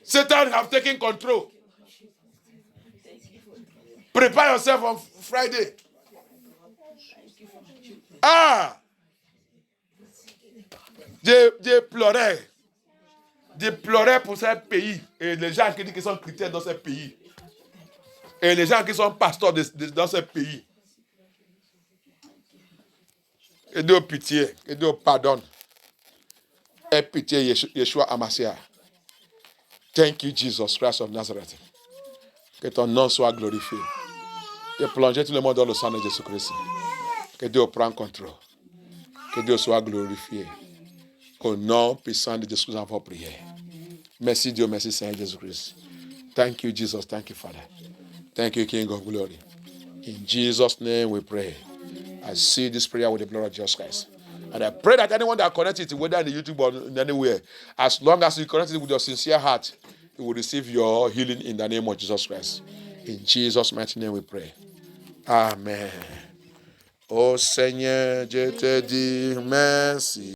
Satan have taken control. Prepare yourself on Friday. Ah! Je pleurais. Je pleurais pour ce pays. Et les gens qui disent qu'ils sont chrétiens dans ce pays. Et les gens qui sont pasteurs dans ce pays. Que Dieu pitié. Que Dieu pardonne. Aie pitié, Yeshua Amashia. Thank you, Jesus Christ of Nazareth. Que ton nom soit glorifié. Et plonger tout le monde dans le sang de Jésus-Christ. Que Dieu prenne contrôle. Que Dieu soit glorifié. Au nom puissant de Jésus, nous avons prié. Merci Dieu, merci Seigneur Jésus-Christ. Thank you, Jesus. Thank you, Father. Thank you, King of Glory. In Jesus' name we pray. I seal this prayer with the blood of Jesus Christ. And I pray that anyone that connected it, whether in the YouTube or in anywhere, as long as you connect it with your sincere heart, you will receive your healing in the name of Jesus Christ. In Jesus' mighty name we pray. Amen. Oh Seigneur, je te dis merci.